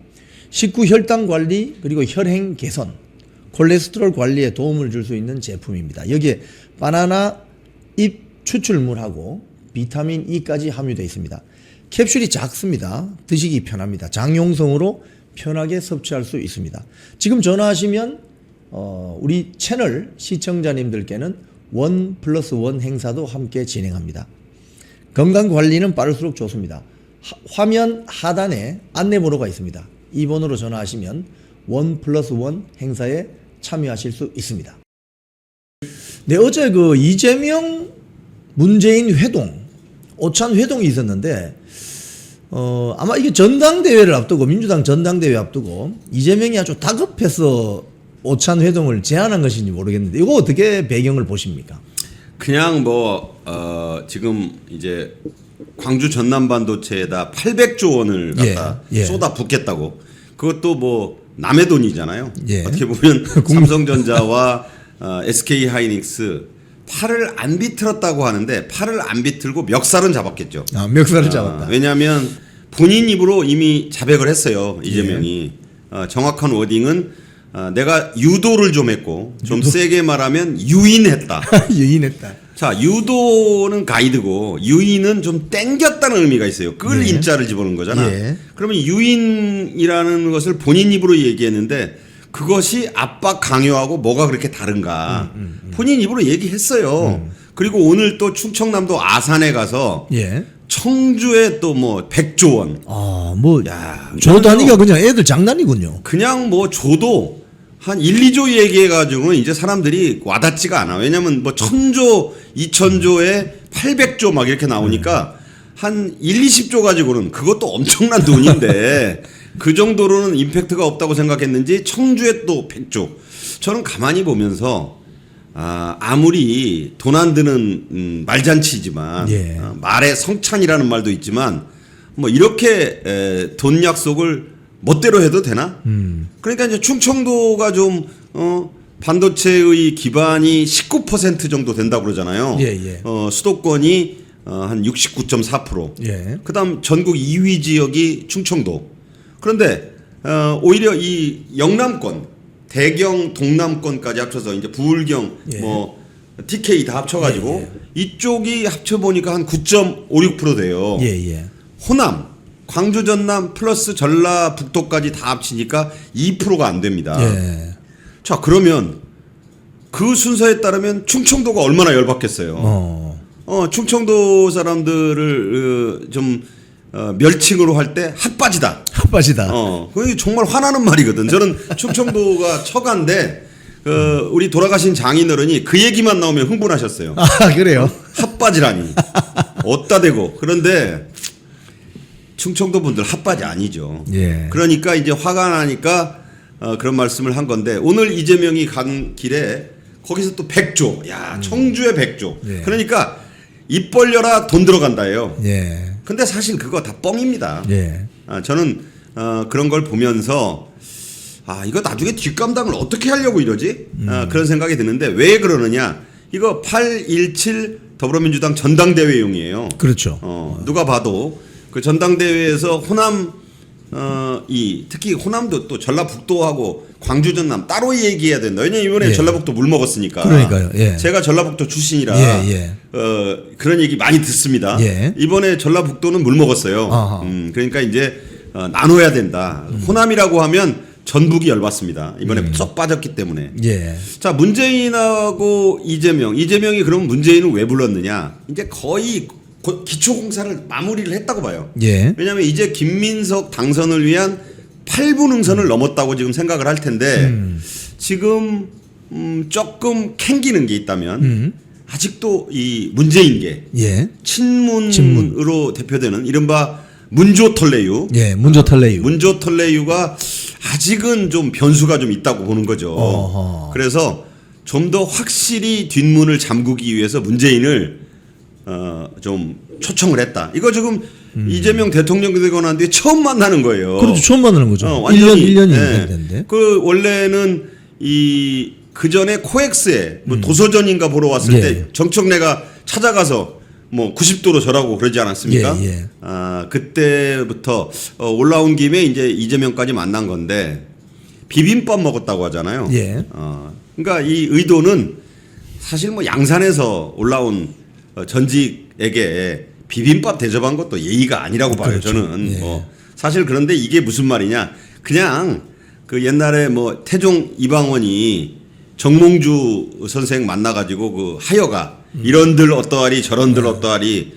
식후 혈당 관리 그리고 혈행 개선, 콜레스테롤 관리에 도움을 줄 수 있는 제품입니다. 여기에 바나나 잎 추출물하고 비타민 E까지 함유되어 있습니다. 캡슐이 작습니다. 드시기 편합니다. 장용성으로 편하게 섭취할 수 있습니다. 지금 전화하시면 우리 채널 시청자님들께는 1+1 행사도 함께 진행합니다. 건강관리는 빠를수록 좋습니다. 화면 하단에 안내번호가 있습니다. 이 번호로 전화하시면 1+1 행사에 참여하실 수 있습니다. 네, 어제 그 이재명 문재인 회동, 오찬 회동이 있었는데 아마 이게 전당대회를 앞두고 민주당 전당대회 앞두고 이재명이 아주 다급해서 오찬 회동을 제안한 것인지 모르겠는데 이거 어떻게 배경을 보십니까? 그냥 지금 이제 광주 전남 반도체에다 800조 원을 갖다 쏟아 붓겠다고. 그것도 뭐 남의 돈이잖아요. 어떻게 보면 삼성전자와 SK 하이닉스 팔을 안 비틀었다고 하는데 팔을 안 비틀고 멱살은 잡았겠죠. 멱살을 잡았다. 왜냐하면 본인 입으로 이미 자백을 했어요. 이재명이. 정확한 워딩은 내가 유도를 좀 했고 좀 세게 말하면 유인했다. 유인했다. 자, 유도는 가이드고 유인은 좀 땡겼다는 의미가 있어요. 끌 인자를 집어넣은 거잖아. 그러면 유인이라는 것을 본인 입으로 얘기했는데 그것이 압박 강요하고 뭐가 그렇게 다른가. 본인 입으로 얘기했어요. 그리고 오늘 또 충청남도 아산에 가서 청주에 또 뭐 100조 원. 조 단위가 그냥 애들 장난이군요. 그냥 뭐 조도 한 1, 2조 얘기해가지고는 이제 사람들이 와닿지가 않아. 왜냐면 뭐 1000조, 2000조에 800조 막 이렇게 나오니까 한 1, 20조 가지고는 그것도 엄청난 돈인데 그 정도로는 임팩트가 없다고 생각했는지 청주에 또 100조. 저는 가만히 보면서 아무리 돈 안 드는 말잔치지만 말에 성찬이라는 말도 있지만 뭐 이렇게 돈 약속을 멋대로 해도 되나? 그러니까 이제 충청도가 좀 반도체의 기반이 19% 정도 된다고 그러잖아요. 수도권이 한 69.4%. 그다음 전국 2위 지역이 충청도. 그런데 오히려 이 영남권, 대경, 동남권까지 합쳐서 이제 부울경, 뭐 TK 다 합쳐가지고 이쪽이 합쳐보니까 한 9.56% 돼요. 호남. 광주 전남 플러스 전라북도까지 다 합치니까 2%가 안 됩니다. 자, 그러면 그 순서에 따르면 충청도가 얼마나 열받겠어요. 충청도 사람들을 좀 멸칭으로 할 때 핫바지다. 핫바지다. 그게 정말 화나는 말이거든. 저는 충청도가 처가인데 우리 돌아가신 장인어른이 그 얘기만 나오면 흥분하셨어요. 그래요? 핫바지라니. 어따 대고. 그런데 충청도 분들 핫바지 아니죠. 그러니까 이제 화가 나니까 그런 말씀을 한 건데 오늘 이재명이 간 길에 거기서 또 100조. 야, 청주에 100조. 그러니까 입 벌려라 돈 들어간다예요. 근데 사실 그거 다 뻥입니다. 저는 그런 걸 보면서 이거 나중에 뒷감당을 어떻게 하려고 이러지? 그런 생각이 드는데 왜 그러느냐? 이거 8.17 더불어민주당 전당대회용이에요. 그렇죠. 누가 봐도 그 전당대회에서 호남 특히 호남도 또 전라북도하고 광주 전남 따로 얘기해야 된다. 왜냐면 이번에 전라북도 물 먹었으니까. 그러니까요. 제가 전라북도 출신이라 그런 얘기 많이 듣습니다. 이번에 전라북도는 물 먹었어요. 그러니까 이제 나눠야 된다. 호남이라고 하면 전북이 열받습니다. 이번에 쏙 빠졌기 때문에. 자, 문재인하고 이재명이 그럼 문재인을 왜 불렀느냐? 이제 거의 기초공사를 마무리를 했다고 봐요. 왜냐하면 이제 김민석 당선을 위한 8분 응선을 넘었다고 지금 생각을 할 텐데 지금 조금 캥기는 게 있다면 아직도 이 문재인계 예. 친문으로 대표되는 이른바 문조털레유. 예, 문조털레유. 문조털레유가 아직은 좀 변수가 좀 있다고 보는 거죠. 어허. 그래서 좀 더 확실히 뒷문을 잠그기 위해서 문재인을 좀 초청을 했다. 이거 지금 이재명 대통령 되고 난 뒤에 처음 만나는 거예요. 그렇죠. 처음 만나는 거죠. 완전히 1년이 예. 됐는데. 그 원래는 그 전에 코엑스에 뭐 도서전인가 보러 왔을 예. 때 정청래가 찾아가서 뭐 90도로 절하고 그러지 않았습니까? 예, 예. 그때부터 올라온 김에 이제 이재명까지 만난 건데 비빔밥 먹었다고 하잖아요. 예. 그러니까 이 의도는 사실 뭐 양산에서 올라온 전직에게 비빔밥 대접한 것도 예의가 아니라고 봐요. 그렇죠. 저는 예. 사실 그런데 이게 무슨 말이냐? 그냥 그 옛날에 뭐 태종 이방원이 정몽주 선생 만나가지고 그 하여가 이런들 어떠하리 저런들 어떠하리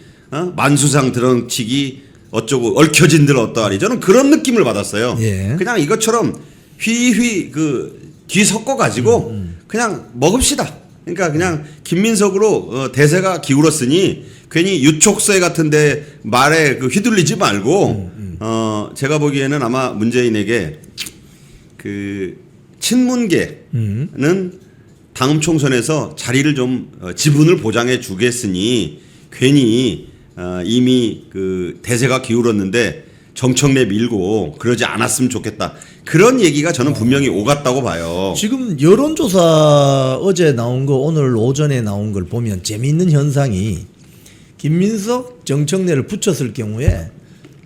만수상 드렁치기 어쩌고 얽혀진들 어떠하리 저는 그런 느낌을 받았어요. 예. 그냥 이것처럼 휘휘 그 뒤섞어 가지고 그냥 먹읍시다. 그러니까 그냥 김민석으로 대세가 기울었으니 괜히 유촉새 같은데 말에 그 휘둘리지 말고 제가 보기에는 아마 문재인에게 그 친문계는 다음 총선에서 자리를 좀 지분을 보장해 주겠으니 괜히 이미 그 대세가 기울었는데 정청래 밀고 그러지 않았으면 좋겠다. 그런 얘기가 저는 분명히 오갔다고 봐요. 지금 여론조사 어제 나온 거 오늘 오전에 나온 걸 보면 재미있는 현상이 김민석, 정청래를 붙였을 경우에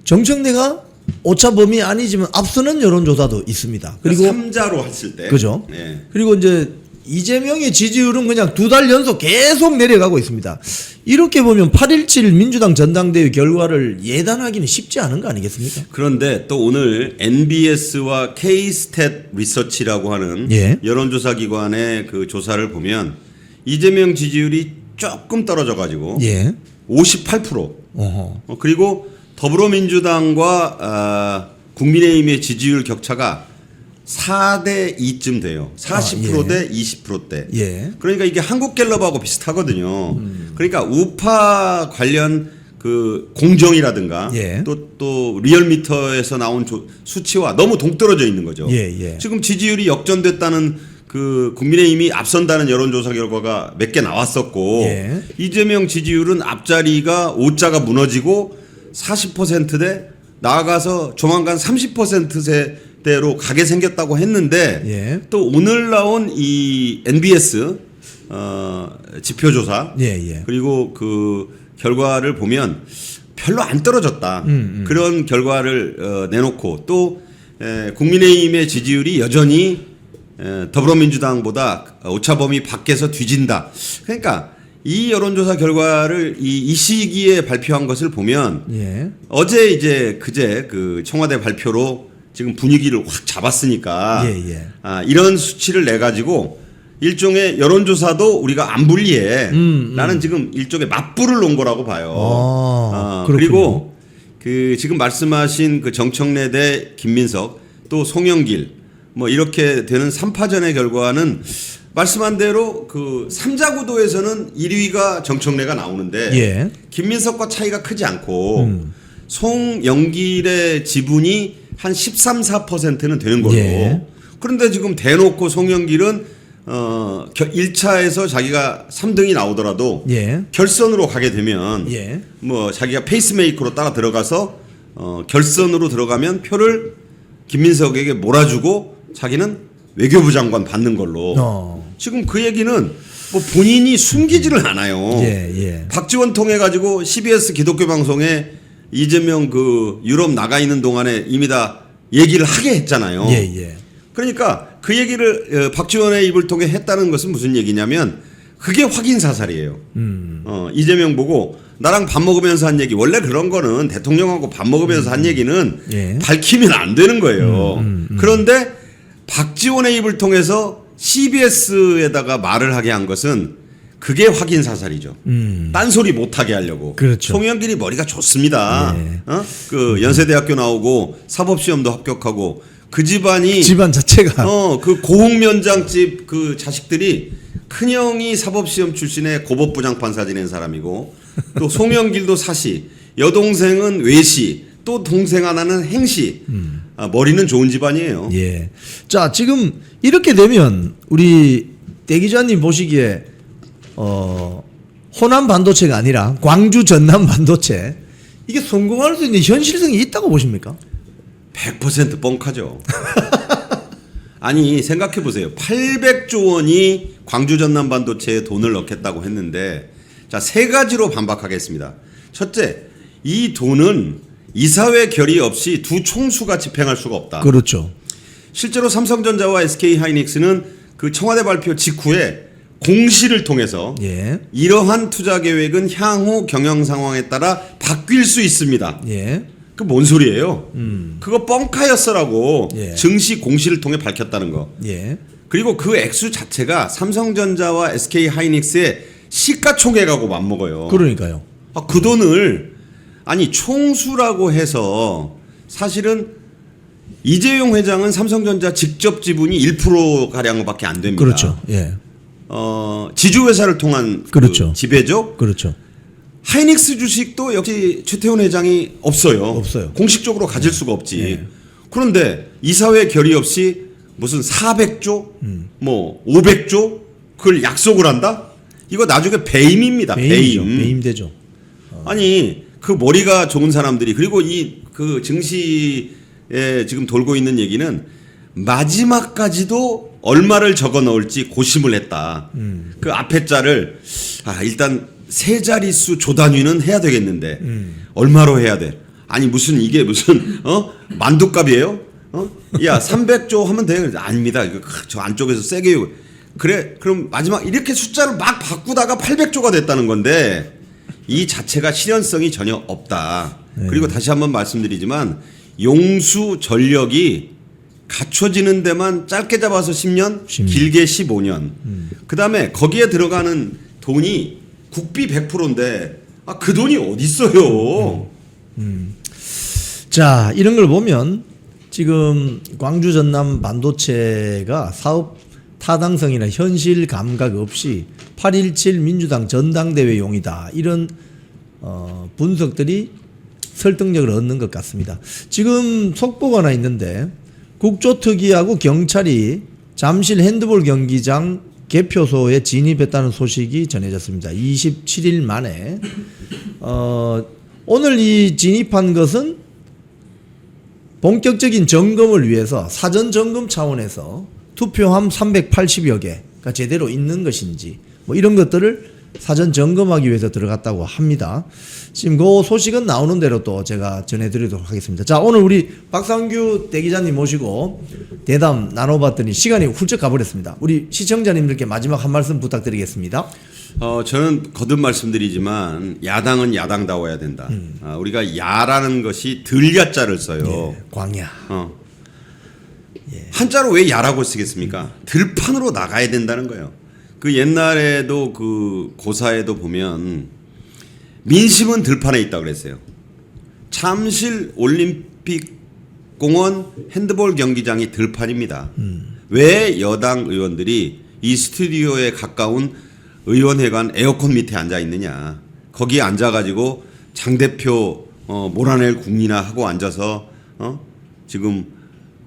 정청래가 오차범위 아니지만 앞서는 여론조사도 있습니다. 그리고 3자로 했을 때. 그죠? 네. 그리고 이제 이재명의 지지율은 그냥 2달 연속 계속 내려가고 있습니다. 이렇게 보면 8.17 민주당 전당대회 결과를 예단하기는 쉽지 않은 거 아니겠습니까? 그런데 또 오늘 NBS와 K-스탯 리서치라고 하는 예. 여론조사 기관의 그 조사를 보면 이재명 지지율이 조금 떨어져 가지고 예. 58%. 어허. 그리고 더불어민주당과 국민의힘의 지지율 격차가 4대 2쯤 돼요. 40%대 20%대. 예. 그러니까 이게 한국갤럽하고 비슷하거든요. 그러니까 우파 관련 그 공정이라든가 예. 또 리얼미터에서 나온 수치와 너무 동떨어져 있는 거죠. 예, 예. 지금 지지율이 역전됐다는 그 국민의힘이 앞선다는 여론조사 결과가 몇 개 나왔었고 예. 이재명 지지율은 앞자리가 5자가 무너지고 40%대 나아가서 조만간 30%대로 가게 생겼다고 했는데 예. 또 오늘 나온 이 NBS 지표조사 예. 그리고 그 결과를 보면 별로 안 떨어졌다. 그런 결과를 내놓고 또 국민의힘의 지지율이 여전히 더불어민주당보다 오차범위 밖에서 뒤진다. 그러니까 이 여론조사 결과를 이 시기에 발표한 것을 보면 예. 어제 이제 그제 그 청와대 발표로 지금 분위기를 확 잡았으니까 예. 이런 수치를 내 가지고 일종의 여론조사도 우리가 안 불리해. 나는 지금 일종의 맞불을 놓은 거라고 봐요. 그렇군요. 그리고 그 지금 말씀하신 그 정청래 대 김민석 또 송영길 뭐 이렇게 되는 3파전의 결과는 말씀한 대로 그 3자 구도에서는 1위가 정청래가 나오는데 예. 김민석과 차이가 크지 않고 송영길의 지분이 한 13, 4%는 되는 걸로. 예. 그런데 지금 대놓고 송영길은 1차에서 자기가 3등이 나오더라도 예. 결선으로 가게 되면 예. 뭐 자기가 페이스메이커로 따라 들어가서 결선으로 들어가면 표를 김민석에게 몰아주고 자기는 외교부 장관 받는 걸로. 지금 그 얘기는 뭐 본인이 숨기지를 않아요. 예. 박지원 통해 가지고 CBS 기독교 방송에 이재명 그 유럽 나가 있는 동안에 이미 다 얘기를 하게 했잖아요. 예. 그러니까 그 얘기를 박지원의 입을 통해 했다는 것은 무슨 얘기냐면 그게 확인 사살이에요. 이재명 보고 나랑 밥 먹으면서 한 얘기 원래 그런 거는 대통령하고 밥 먹으면서 한 얘기는 예. 밝히면 안 되는 거예요. 그런데 박지원의 입을 통해서 CBS에다가 말을 하게 한 것은 그게 확인 사살이죠. 딴소리 못하게 하려고. 그렇죠. 송영길이 머리가 좋습니다. 예. 그 연세대학교 나오고 사법시험도 합격하고 그 집안이 집안 자체가 그 고흥면장집 그 자식들이 큰형이 사법시험 출신의 고법부장판사 지낸 사람이고 또 송영길도 사시, 여동생은 외시, 또 동생 하나는 행시. 머리는 좋은 집안이에요. 예. 자, 지금 이렇게 되면 우리 대 기자님 보시기에 호남 반도체가 아니라 광주 전남 반도체 이게 성공할 수 있는 현실성이 있다고 보십니까? 100% 뻥카죠. 아니 생각해 보세요. 800조 원이 광주 전남 반도체에 돈을 넣겠다고 했는데 자, 세 가지로 반박하겠습니다. 첫째, 이 돈은 이사회 결의 없이 두 총수가 집행할 수가 없다. 그렇죠. 실제로 삼성전자와 SK하이닉스는 그 청와대 발표 직후에 공시를 통해서 예. 이러한 투자 계획은 향후 경영 상황에 따라 바뀔 수 있습니다. 예. 그 뭔 소리예요? 그거 뻥카였어라고 예. 증시 공시를 통해 밝혔다는 거. 예. 그리고 그 액수 자체가 삼성전자와 SK하이닉스의 시가총액하고 맞먹어요. 그러니까요. 그 돈을 아니 총수라고 해서 사실은 이재용 회장은 삼성전자 직접 지분이 1% 가량밖에 안 됩니다. 그렇죠. 예. 지주회사를 통한 그렇죠. 그 지배죠. 그렇죠. 하이닉스 주식도 역시 최태원 회장이 없어요. 없어요. 공식적으로 가질 수가 없지. 예. 그런데 이사회 결의 없이 무슨 400조, 뭐 500조 그걸 약속을 한다? 이거 나중에 배임입니다. 배임이죠. 배임. 배임되죠. 아니 그 머리가 좋은 사람들이 그리고 이 그 증시에 지금 돌고 있는 얘기는 마지막까지도 얼마를 적어 넣을지 고심을 했다. 그 앞에 자를 일단 세 자릿수 조단위는 해야 되겠는데 얼마로 해야 돼? 아니 무슨 이게 무슨 만두값이에요? 야 300조 하면 돼? 아닙니다. 이거 저 안쪽에서 세게 그래 그럼 마지막 이렇게 숫자를 막 바꾸다가 800조가 됐다는 건데 이 자체가 실현성이 전혀 없다. 네. 그리고 다시 한번 말씀드리지만 용수 전력이 갖춰지는 데만 짧게 잡아서 10년, 10년. 길게 15년. 그다음에 거기에 들어가는 돈이 국비 100%인데 그 돈이 어디 있어요? 자, 이런 걸 보면 지금 광주 전남 반도체가 사업 타당성이나 현실 감각 없이 8.17 민주당 전당대회용이다. 이런 분석들이 설득력을 얻는 것 같습니다. 지금 속보가 하나 있는데 국조특위하고 경찰이 잠실 핸드볼 경기장 개표소에 진입했다는 소식이 전해졌습니다. 27일 만에 오늘 이 진입한 것은 본격적인 점검을 위해서 사전 점검 차원에서 투표함 380여 개가 제대로 있는 것인지 뭐 이런 것들을 사전 점검하기 위해서 들어갔다고 합니다. 지금 그 소식은 나오는 대로 또 제가 전해드리도록 하겠습니다. 자, 오늘 우리 박상규 대기자님 모시고 대담 나눠봤더니 시간이 훌쩍 가버렸습니다. 우리 시청자님들께 마지막 한 말씀 부탁드리겠습니다. 저는 거듭 말씀드리지만 야당은 야당다워야 된다. 우리가 야라는 것이 들야자를 써요. 예, 광야. 한자로 왜 야라고 쓰겠습니까? 들판으로 나가야 된다는 거예요. 그 옛날에도 그 고사에도 보면 민심은 들판에 있다고 그랬어요. 잠실 올림픽 공원 핸드볼 경기장이 들판입니다. 왜 여당 의원들이 이 스튜디오에 가까운 의원회관 에어컨 밑에 앉아 있느냐? 거기에 앉아가지고 장 대표 몰아낼 국리나 하고 앉아서 지금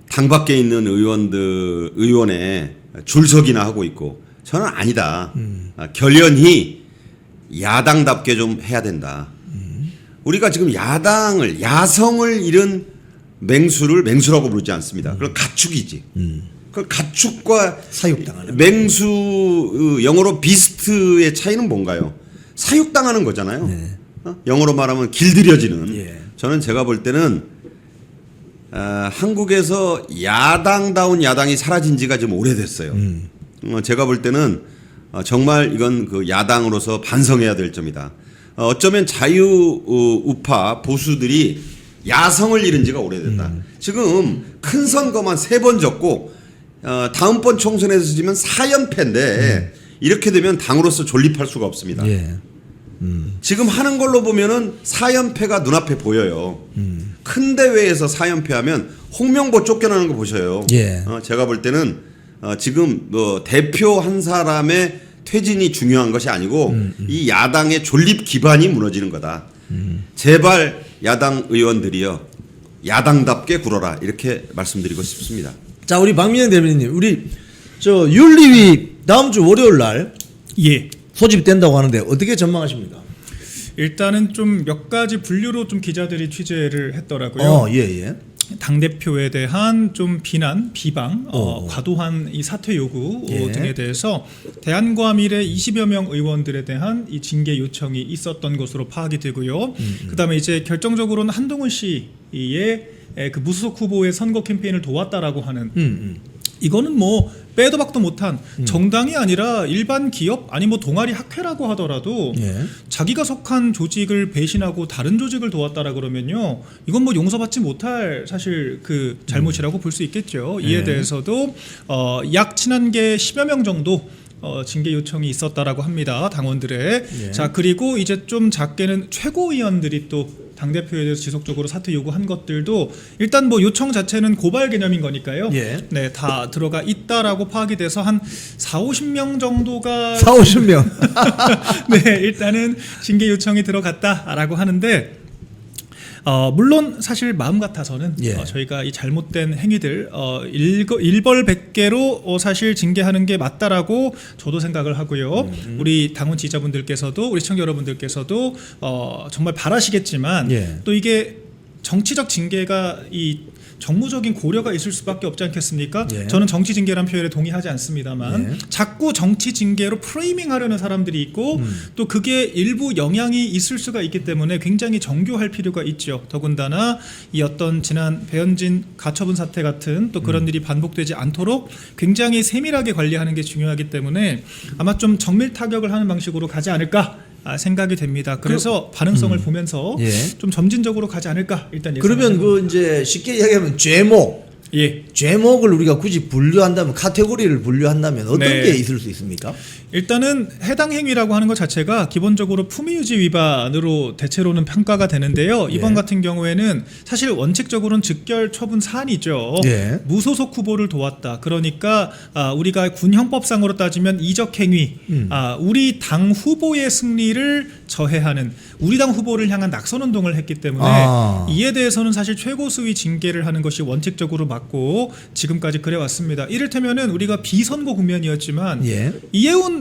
당 밖에 있는 의원에 줄서기나 하고 있고 저는 아니다. 결연히 야당답게 좀 해야 된다. 우리가 지금 야성을 잃은 맹수를 맹수라고 부르지 않습니다. 그건 가축이지. 그 가축과 사육당하는 맹수 영어로 비스트의 차이는 뭔가요? 사육당하는 거잖아요. 네. 영어로 말하면 길들여지는. 예. 저는 제가 볼 때는 한국에서 야당다운 야당이 사라진 지가 좀 오래됐어요. 제가 볼 때는 정말 이건 그 야당으로서 반성해야 될 점이다. 어쩌면 자유우파 보수들이 야성을 잃은 지가 오래됐다. 지금 큰 선거만 3번 졌고 다음번 총선에서 지면 4연패인데 이렇게 되면 당으로서 존립할 수가 없습니다. 예. 지금 하는 걸로 보면은 4연패가 눈앞에 보여요. 큰 대회에서 4연패하면 홍명보 쫓겨나는 거 보셔요. 예. 제가 볼 때는 지금 대표 한 사람의 퇴진이 중요한 것이 아니고 이 야당의 존립 기반이 무너지는 거다. 제발 야당 의원들이요 야당답게 굴어라 이렇게 말씀드리고 싶습니다. 자, 우리 박민영 대변인님, 우리 저 윤리위 다음 주 월요일 날 예. 소집된다고 하는데 어떻게 전망하십니까? 일단은 좀 몇 가지 분류로 좀 기자들이 취재를 했더라고요. 예. 당 대표에 대한 좀 비난, 비방, 과도한 이 사퇴 요구 예. 등에 대해서 대한과 미래 20여 명 의원들에 대한 이 징계 요청이 있었던 것으로 파악이 되고요. 그다음에 이제 결정적으로는 한동훈 씨의 그 무소속 후보의 선거 캠페인을 도왔다라고 하는 이거는 뭐 빼도 박도 못한 정당이 아니라 일반 기업 아니 뭐 동아리 학회라고 하더라도 예. 자기가 속한 조직을 배신하고 다른 조직을 도왔다라 그러면요 이건 뭐 용서받지 못할 사실 그 잘못이라고 볼 수 있겠죠. 이에 예. 대해서도 약 친한계 10여 명 정도 징계 요청이 있었다라고 합니다. 당원들의. 예. 자, 그리고 이제 좀 작게는 최고위원들이 또 당대표에 대해서 지속적으로 사퇴 요구한 것들도 일단 뭐 요청 자체는 고발 개념인 거니까요. 예. 네, 다 들어가 있다라고 파악이 돼서 한 4-50명 정도가 4-50명. 네, 일단은 징계 요청이 들어갔다라고 하는데 물론 사실 마음 같아서는 예. 저희가 이 잘못된 행위들 일벌백계로 사실 징계하는 게 맞다라고 저도 생각을 하고요. 우리 당원 지지자분들께서도 우리 시청자 여러분들께서도 정말 바라시겠지만 예. 또 이게 정치적 징계가 이 정무적인 고려가 있을 수밖에 없지 않겠습니까? 예. 저는 정치 징계라는 표현에 동의하지 않습니다만 예. 자꾸 정치 징계로 프레이밍하려는 사람들이 있고 또 그게 일부 영향이 있을 수가 있기 때문에 굉장히 정교할 필요가 있죠. 더군다나 이 어떤 지난 배현진 가처분 사태 같은 또 그런 일이 반복되지 않도록 굉장히 세밀하게 관리하는 게 중요하기 때문에 아마 좀 정밀 타격을 하는 방식으로 가지 않을까 생각이 됩니다. 그래서 반응성을 보면서 예. 좀 점진적으로 가지 않을까 일단 그러면 예상합니다. 그 이제 쉽게 이야기하면 죄목. 예. 죄목을 우리가 굳이 분류한다면 카테고리를 분류한다면 어떤 네. 게 있을 수 있습니까? 일단은 해당 행위라고 하는 것 자체가 기본적으로 품위유지 위반으로 대체로는 평가가 되는데요. 이번 예. 같은 경우에는 사실 원칙적으로는 즉결 처분 사안이죠. 예. 무소속 후보를 도왔다. 그러니까 우리가 군 형법상으로 따지면 이적 행위, 우리 당 후보의 승리를 저해하는 우리 당 후보를 향한 낙선 운동을 했기 때문에 이에 대해서는 사실 최고 수위 징계를 하는 것이 원칙적으로 맞고 지금까지 그래 왔습니다. 이를테면은 우리가 비선거 국면이었지만 예. 이해운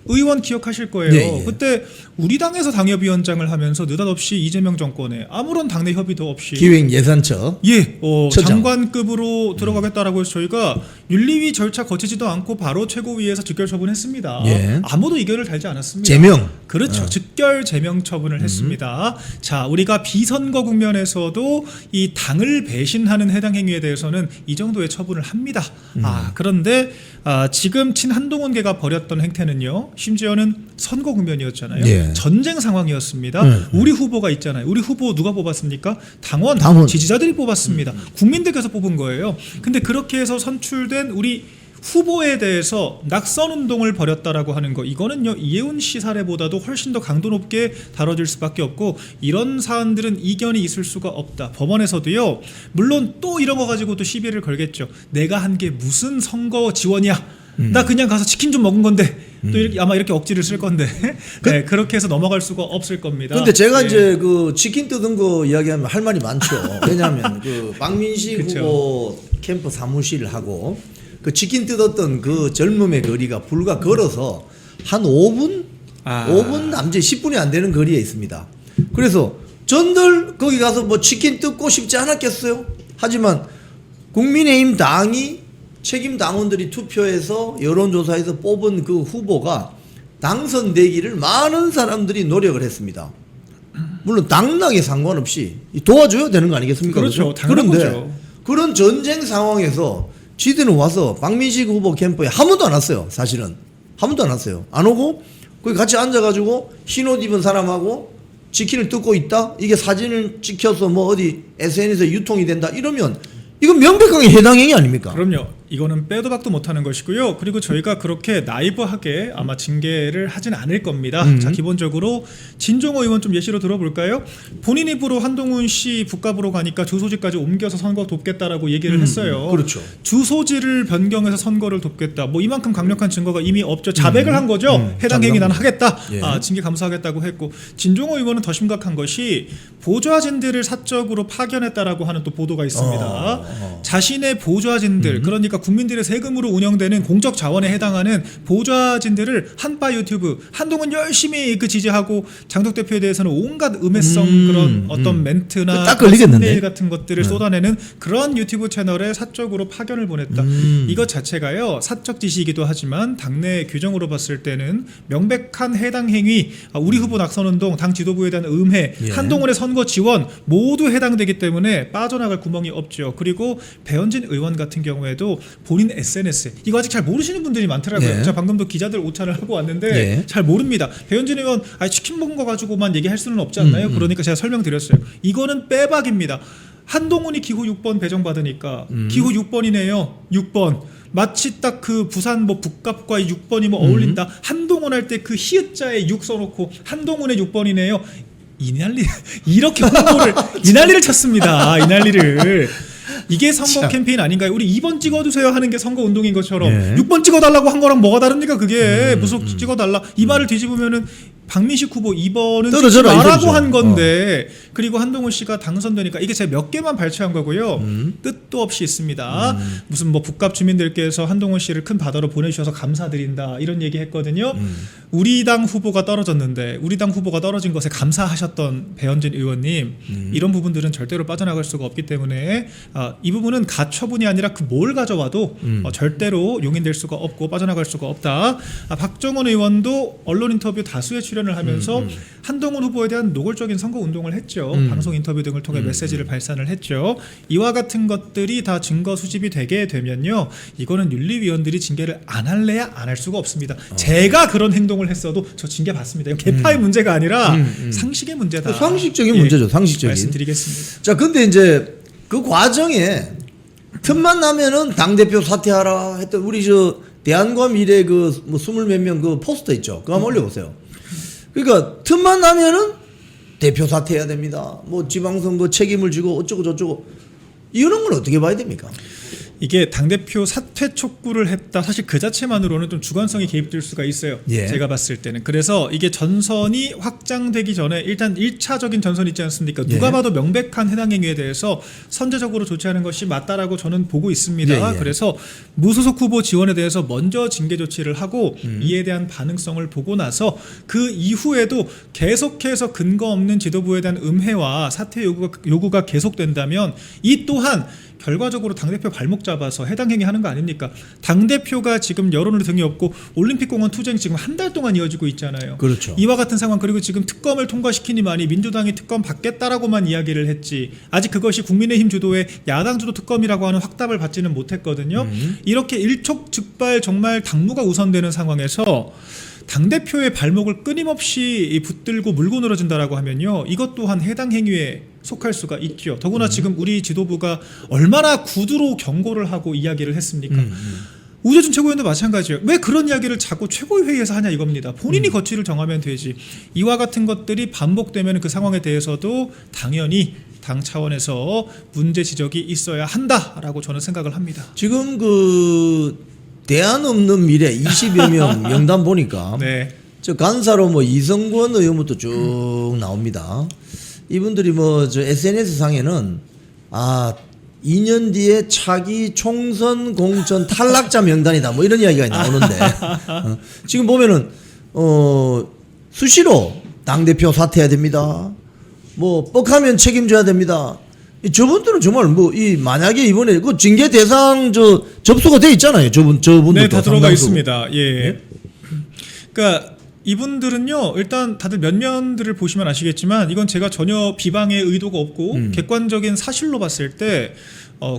의원 기억하실 거예요. 예. 그때 우리 당에서 당협위원장을 하면서 느닷없이 이재명 정권에 아무런 당내 협의도 없이 기획예산처. 예, 처장. 장관급으로 들어가겠다라고 해서 저희가 윤리위 절차 거치지도 않고 바로 최고위에서 즉결 처분했습니다. 예. 아무도 이견을 달지 않았습니다. 제명. 그렇죠. 즉결 제명 처분을 했습니다. 자, 우리가 비선거 국면에서도 이 당을 배신하는 해당 행위에 대해서는 이 정도의 처분을 합니다. 그런데 지금 친한동훈계가 벌였던 행태는요. 심지어는 선거 국면이었잖아요. 예. 전쟁 상황이었습니다. 우리 후보가 있잖아요. 우리 후보 누가 뽑았습니까? 당원. 지지자들이 뽑았습니다. 국민들께서 뽑은 거예요. 근데 그렇게 해서 선출된 우리 후보에 대해서 낙선 운동을 벌였다라고 하는 거 이거는요 이해운 씨 사례보다도 훨씬 더 강도 높게 다뤄질 수밖에 없고 이런 사안들은 이견이 있을 수가 없다. 법원에서도요 물론 또 이런 거 가지고 또 시비를 걸겠죠. 내가 한 게 무슨 선거 지원이야. 나 그냥 가서 치킨 좀 먹은 건데 또 이렇게 아마 이렇게 억지를 쓸 건데 네, 그렇게 해서 넘어갈 수가 없을 겁니다. 근데 제가 네. 이제 그 치킨 뜯은 거 이야기하면 할 말이 많죠. 왜냐하면 그 박민식 그쵸. 후보 캠프 사무실하고 그 치킨 뜯었던 그 젊음의 거리가 불과 걸어서 한 5분? 5분 남짓 10분이 안 되는 거리에 있습니다. 그래서 전들 거기 가서 뭐 치킨 뜯고 싶지 않았겠어요? 하지만 국민의힘 당이 책임 당원들이 투표해서 여론조사에서 뽑은 그 후보가 당선되기를 많은 사람들이 노력을 했습니다. 물론 당락에 상관없이 도와줘야 되는 거 아니겠습니까? 그렇죠. 그런데 거죠. 그런 전쟁 상황에서 지들은 와서 박민식 후보 캠프에 한 번도 안 왔어요. 사실은 한 번도 안 왔어요. 안 오고 거기 같이 앉아가지고 흰옷 입은 사람하고 치킨을 뜯고 있다. 이게 사진을 찍혀서 뭐 어디 SNS에 유통이 된다. 이러면 이건 명백하게 해당 행위 아닙니까? 그럼요. 이거는 빼도 박도 못하는 것이고요. 그리고 저희가 그렇게 나이브하게 아마 징계를 하진 않을 겁니다. 자, 기본적으로 진종호 의원 좀 예시로 들어볼까요? 본인 입으로 한동훈 씨 북갑으로 가니까 주소지까지 옮겨서 선거 돕겠다라고 얘기를 했어요. 그렇죠. 주소지를 변경해서 선거를 돕겠다. 뭐 이만큼 강력한 증거가 이미 없죠. 자백을 한 거죠. 해당 행위 나는 하겠다. 예. 징계 감수하겠다고 했고, 진종호 의원은 더 심각한 것이 보좌진들을 사적으로 파견했다라고 하는 또 보도가 있습니다. 자신의 보좌진들, 그러니까 국민들의 세금으로 운영되는 공적 자원에 해당하는 보좌진들을 한바 유튜브, 한동훈 열심히 그 지지하고 장덕 대표에 대해서는 온갖 음해성 그런 어떤 멘트나 딱 걸리겠는데? 썸네일 같은 것들을 쏟아내는 그런 유튜브 채널에 사적으로 파견을 보냈다. 이것 자체가요, 사적 지시이기도 하지만 당내 규정으로 봤을 때는 명백한 해당 행위, 우리 후보 낙선운동, 당 지도부에 대한 음해, 예. 한동훈의 선거 지원 모두 해당되기 때문에 빠져나갈 구멍이 없죠. 그리고 배현진 의원 같은 경우에도 본인 SNS, 이거 아직 잘 모르시는 분들이 많더라고요. 예. 제가 방금도 기자들 오차를 하고 왔는데 예. 잘 모릅니다. 배현진 의원 치킨 먹은 거 가지고만 얘기할 수는 없지 않나요? 그러니까 제가 설명드렸어요. 이거는 빼박입니다. 한동훈이 기호 6번 배정받으니까 기호 6번이네요. 6번. 마치 딱 그 부산 뭐 북갑과 6번이 뭐 어울린다. 한동훈 할 때 그 히읗자에 6 써놓고 한동훈의 6번이네요. 이 난리, 이렇게 홍보를 이 난리를 쳤습니다. 이 난리를. 이게 선거 캠페인 아닌가요? 우리 2번 찍어주세요 하는 게 선거 운동인 것처럼 예. 6번 찍어달라고 한 거랑 뭐가 다릅니까? 그게 무속 찍어달라 이 말을 뒤집으면은 박민식 후보 2번은 찍지 떨어져라, 말라고 이거죠. 한 건데 그리고 한동훈 씨가 당선되니까 이게 제가 몇 개만 발췌한 거고요. 뜻도 없이 있습니다. 무슨 뭐 북갑 주민들께서 한동훈 씨를 큰 바다로 보내주셔서 감사드린다 이런 얘기 했거든요. 우리 당 후보가 떨어졌는데 우리 당 후보가 떨어진 것에 감사하셨던 배현진 의원님, 이런 부분들은 절대로 빠져나갈 수가 없기 때문에 이 부분은 가처분이 아니라 그 뭘 가져와도 절대로 용인될 수가 없고 빠져나갈 수가 없다. 박정원 의원도 언론 인터뷰 다수의 출연을 하면서 한동훈 후보에 대한 노골적인 선거 운동을 했죠. 방송 인터뷰 등을 통해 메시지를 발산을 했죠. 이와 같은 것들이 다 증거 수집이 되게 되면요, 이거는 윤리위원들이 징계를 안 할래야 안 할 수가 없습니다. 제가 그런 행동을 했어도 저 징계 받습니다. 이건 개파의 문제가 아니라 상식의 문제다. 상식적인 문제죠. 상식적인. 말씀드리겠습니다. 자, 근데 이제 그 과정에 틈만 나면은 당대표 사퇴하라 했던 우리 저 대한과 미래 그 뭐 20몇 명 그 포스터 있죠. 그거 한번 올려보세요. 그러니까 틈만 나면은 대표 사퇴해야 됩니다. 뭐 지방선거 책임을 지고 어쩌고 저쩌고, 이런 건 어떻게 봐야 됩니까? 이게 당대표 사퇴 촉구를 했다. 사실 그 자체만으로는 좀 주관성이 개입될 수가 있어요. 예. 제가 봤을 때는. 그래서 이게 전선이 확장되기 전에 일단 1차적인 전선 있지 않습니까? 누가 예. 봐도 명백한 해당 행위에 대해서 선제적으로 조치하는 것이 맞다라고 저는 보고 있습니다. 예, 예. 그래서 무소속 후보 지원에 대해서 먼저 징계 조치를 하고 이에 대한 반응성을 보고 나서 그 이후에도 계속해서 근거 없는 지도부에 대한 음해와 사퇴 요구가 계속된다면 이 또한 결과적으로 당대표 발목 잡아서 해당 행위 하는 거 아닙니까? 당대표가 지금 여론을 등에 업고 올림픽공원 투쟁 지금 한 달 동안 이어지고 있잖아요. 그렇죠. 이와 같은 상황, 그리고 지금 특검을 통과시키니만이 민주당이 특검 받겠다라고만 이야기를 했지 아직 그것이 국민의힘 주도의 야당 주도 특검이라고 하는 확답을 받지는 못했거든요. 이렇게 일촉즉발 정말 당무가 우선되는 상황에서 당대표의 발목을 끊임없이 붙들고 물고 늘어진다라고 하면요, 이것 또한 해당 행위에 속할 수가 있죠. 더구나 지금 우리 지도부가 얼마나 구두로 경고를 하고 이야기를 했습니까? 우재준 최고위원도 마찬가지예요. 왜 그런 이야기를 자꾸 최고위회의에서 하냐 이겁니다. 본인이 거취를 정하면 되지. 이와 같은 것들이 반복되면 그 상황에 대해서도 당연히 당 차원에서 문제 지적이 있어야 한다라고 저는 생각을 합니다. 지금 그 대안 없는 미래 20여 명 명단 보니까 네. 저 간사로 뭐 이성권 의원부터 쭉 나옵니다. 이분들이 뭐 저 SNS 상에는 2년 뒤에 차기 총선 공천 탈락자 명단이다 뭐 이런 이야기가 나오는데 지금 보면은 수시로 당 대표 사퇴해야 됩니다. 뭐 뻑하면 책임져야 됩니다. 저분들은 정말 뭐 이 만약에 이번에 그 징계 대상 저 접수가 돼 있잖아요. 저분들도 네, 다 들어가 상당수. 있습니다. 예. 그러니까 이분들은요, 일단 다들 면면들을 보시면 아시겠지만 이건 제가 전혀 비방의 의도가 없고 객관적인 사실로 봤을 때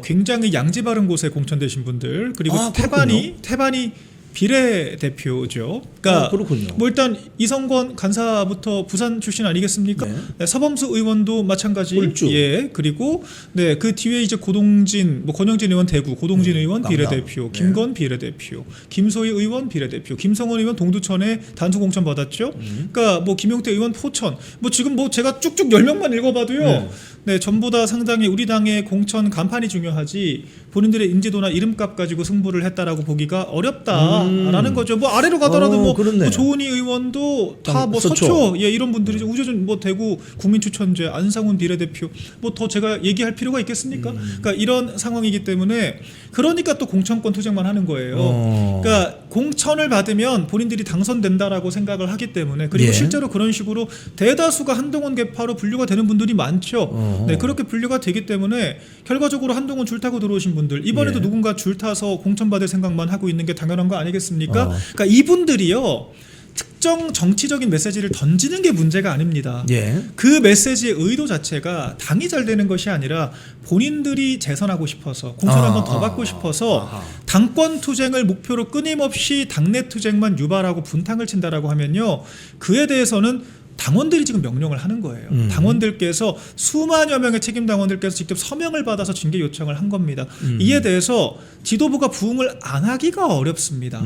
굉장히 양지 바른 곳에 공천되신 분들, 그리고 태반이 비례대표죠. 그러니까 그렇군요. 뭐 일단 이성권 간사부터 부산 출신 아니겠습니까? 네. 네, 서범수 의원도 마찬가지. 꿀주. 예. 그리고 네, 그 뒤에 이제 고동진, 뭐 권영진 의원 대구, 고동진 의원 강남. 비례대표, 네. 김건 비례대표, 김소희 의원 비례대표, 김성원 의원 동두천에 단수 공천 받았죠. 그러니까 뭐 김용태 의원 포천, 뭐 지금 뭐 제가 쭉쭉 10명만 읽어봐도요. 네, 전부 다 상당히 우리 당의 공천 간판이 중요하지 본인들의 인지도나 이름값 가지고 승부를 했다라고 보기가 어렵다라는 거죠. 뭐 아래로 가더라도 뭐 그렇네. 조은희 의원도 다 뭐 서초. 서초, 예, 이런 분들이죠. 우재준 뭐 대구 국민추천제, 안상훈 비례대표, 뭐 더 제가 얘기할 필요가 있겠습니까? 그러니까 이런 상황이기 때문에 그러니까 또 공천권 투쟁만 하는 거예요. 그러니까 공천을 받으면 본인들이 당선된다라고 생각을 하기 때문에 그리고 예. 실제로 그런 식으로 대다수가 한동훈 계파로 분류가 되는 분들이 많죠. 네, 그렇게 분류가 되기 때문에 결과적으로 한동훈 줄 타고 들어오신 분들 이번에도 예. 누군가 줄 타서 공천 받을 생각만 하고 있는 게 당연한 거 아니겠습니까? 그러니까 이분들이요. 특정 정치적인 메시지를 던지는 게 문제가 아닙니다. 예. 그 메시지의 의도 자체가 당이 잘 되는 것이 아니라 본인들이 재선하고 싶어서 공천을 한번 더 받고 싶어서 당권 투쟁을 목표로 끊임없이 당내 투쟁만 유발하고 분탕을 친다라고 하면요. 그에 대해서는 당원들이 지금 명령을 하는 거예요. 당원들께서 수만여 명의 책임 당원들께서 직접 서명을 받아서 징계 요청을 한 겁니다. 이에 대해서 지도부가 부응을 안 하기가 어렵습니다.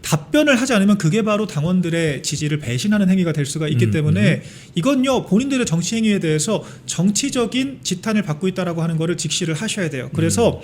답변을 하지 않으면 그게 바로 당원들의 지지를 배신하는 행위가 될 수가 있기 때문에 이건요 본인들의 정치 행위에 대해서 정치적인 지탄을 받고 있다라고 하는 거를 직시를 하셔야 돼요. 그래서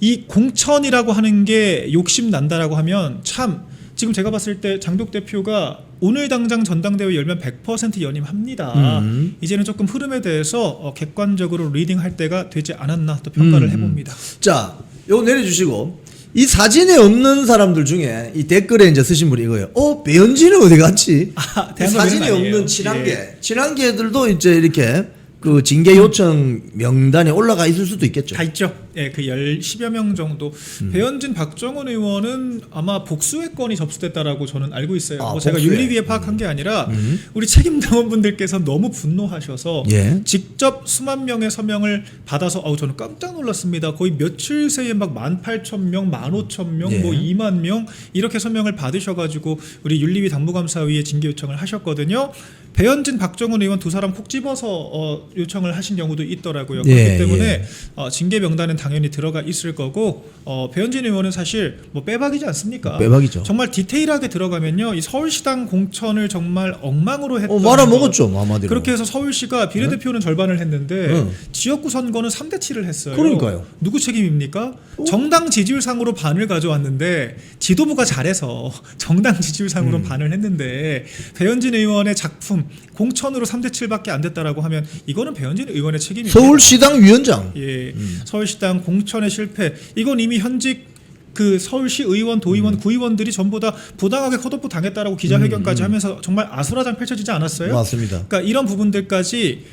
이 공천이라고 하는 게 욕심 난다라고 하면 참 지금 제가 봤을 때 장독 대표가 오늘 당장 전당대회 열면 100% 연임합니다. 이제는 조금 흐름에 대해서 객관적으로 리딩할 때가 되지 않았나 또 평가를 해봅니다. 자, 요거 내려주시고 이 사진에 없는 사람들 중에 이 댓글에 이제 쓰신 분이 이거예요. 배현진은 어디 갔지? 대한민국은 사진에 아니에요. 없는 친한계, 예. 친한계들도 이제 이렇게 그 징계 요청 명단에 올라가 있을 수도 있겠죠. 다 있죠. 예, 그 10여 명 정도. 배현진, 박정훈 의원은 아마 복수의 건이 접수됐다라고 저는 알고 있어요. 아, 뭐 제가 복수의. 윤리위에 파악한 게 아니라 우리 책임 당원분들께서 너무 분노하셔서 예. 직접 수만 명의 서명을 받아서 저는 깜짝 놀랐습니다. 거의 며칠 새에 막 18,000명, 15,000명, 예. 뭐 2만 명 이렇게 서명을 받으셔가지고 우리 윤리위 당무감사위에 징계 요청을 하셨거든요. 배현진, 박정훈 의원 두 사람 콕 집어서 요청을 하신 경우도 있더라고요. 그렇기 예, 때문에 징계 명단은 당연히 들어가 있을 거고 배현진 의원은 사실 뭐 빼박이지 않습니까? 빼박이죠. 정말 디테일하게 들어가면요, 이 서울시당 공천을 정말 엉망으로 했던 말아먹었죠, 한마디로. 그렇게 해서 서울시가 비례대표는 절반을 했는데 응. 지역구 선거는 3대 7을 했어요. 그러니까요. 누구 책임입니까? 정당 지지율상으로 반을 가져왔는데 지도부가 잘해서 정당 지지율상으로 반을 했는데 배현진 의원의 작품 공천으로 3대 7밖에 안 됐다라고 하면 이거는 배현진 의원의 책임입니다. 서울시당 위원장. 예, 서울시당 공천의 실패 이건 이미 현직 그 서울시 의원, 도의원, 구의원들이 전부 다 부당하게 컷오프 당했다라고 기자회견까지 하면서 정말 아수라장 펼쳐지지 않았어요? 맞습니다. 그러니까 이런 부분들까지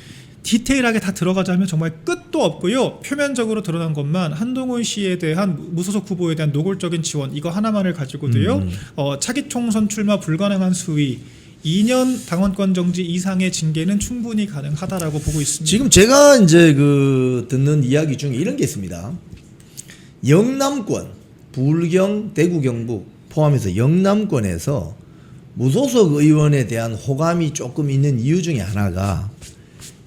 디테일하게 다 들어가자 하면 정말 끝도 없고요. 표면적으로 드러난 것만 한동훈 씨에 대한 무소속 후보에 대한 노골적인 지원 이거 하나만을 가지고도요. 차기 총선 출마 불가능한 수위 2년 당원권 정지 이상의 징계는 충분히 가능하다라고 보고 있습니다. 지금 제가 이제 그 듣는 이야기 중에 이런 게 있습니다. 영남권, 불경, 대구, 경북 포함해서 영남권에서 무소속 의원에 대한 호감이 조금 있는 이유 중에 하나가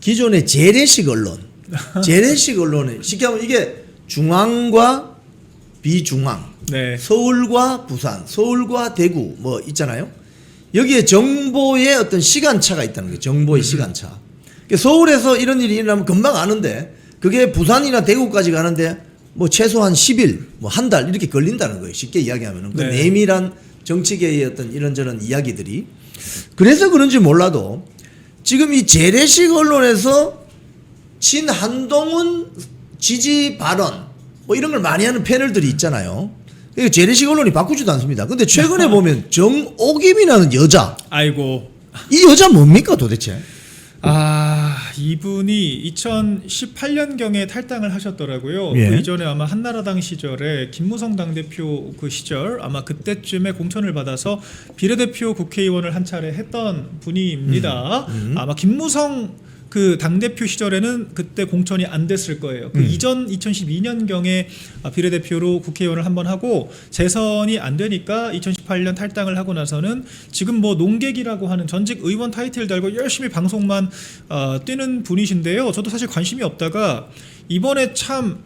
기존의 재래식 언론, 재래식 언론에 쉽게 하면 이게 중앙과 비중앙, 네. 서울과 부산, 서울과 대구 뭐 있잖아요. 여기에 정보의 어떤 시간차가 있다는 거예요. 정보의 시간차. 그러니까 서울에서 이런 일이 일어나면 금방 아는데 그게 부산이나 대구까지 가는데 뭐 최소한 10일, 뭐 한 달 이렇게 걸린다는 거예요. 쉽게 이야기하면은 그 네. 내밀한 정치계의 어떤 이런저런 이야기들이 그래서 그런지 몰라도 지금 이 재래식 언론에서 친한동훈 지지 발언 뭐 이런 걸 많이 하는 패널들이 있잖아요. 그러니까 재래식 언론이 바꾸지도 않습니다. 근데 최근에 보면 정옥임이라는 여자, 아이고. 이 여자 뭡니까 도대체? 이분이 2018년경에 탈당을 하셨더라고요. 예. 그 이전에 아마 한나라당 시절에 김무성 당대표 그 시절 아마 그때쯤에 공천을 받아서 비례대표 국회의원을 한 차례 했던 분입니다. 아마 김무성 그 당대표 시절에는 그때 공천이 안 됐을 거예요. 그 이전 2012년경에 비례대표로 국회의원을 한번 하고 재선이 안 되니까 2018년 탈당을 하고 나서는 지금 뭐 농객이라고 하는 전직 의원 타이틀 달고 열심히 방송만 뛰는 분이신데요. 저도 사실 관심이 없다가 이번에 참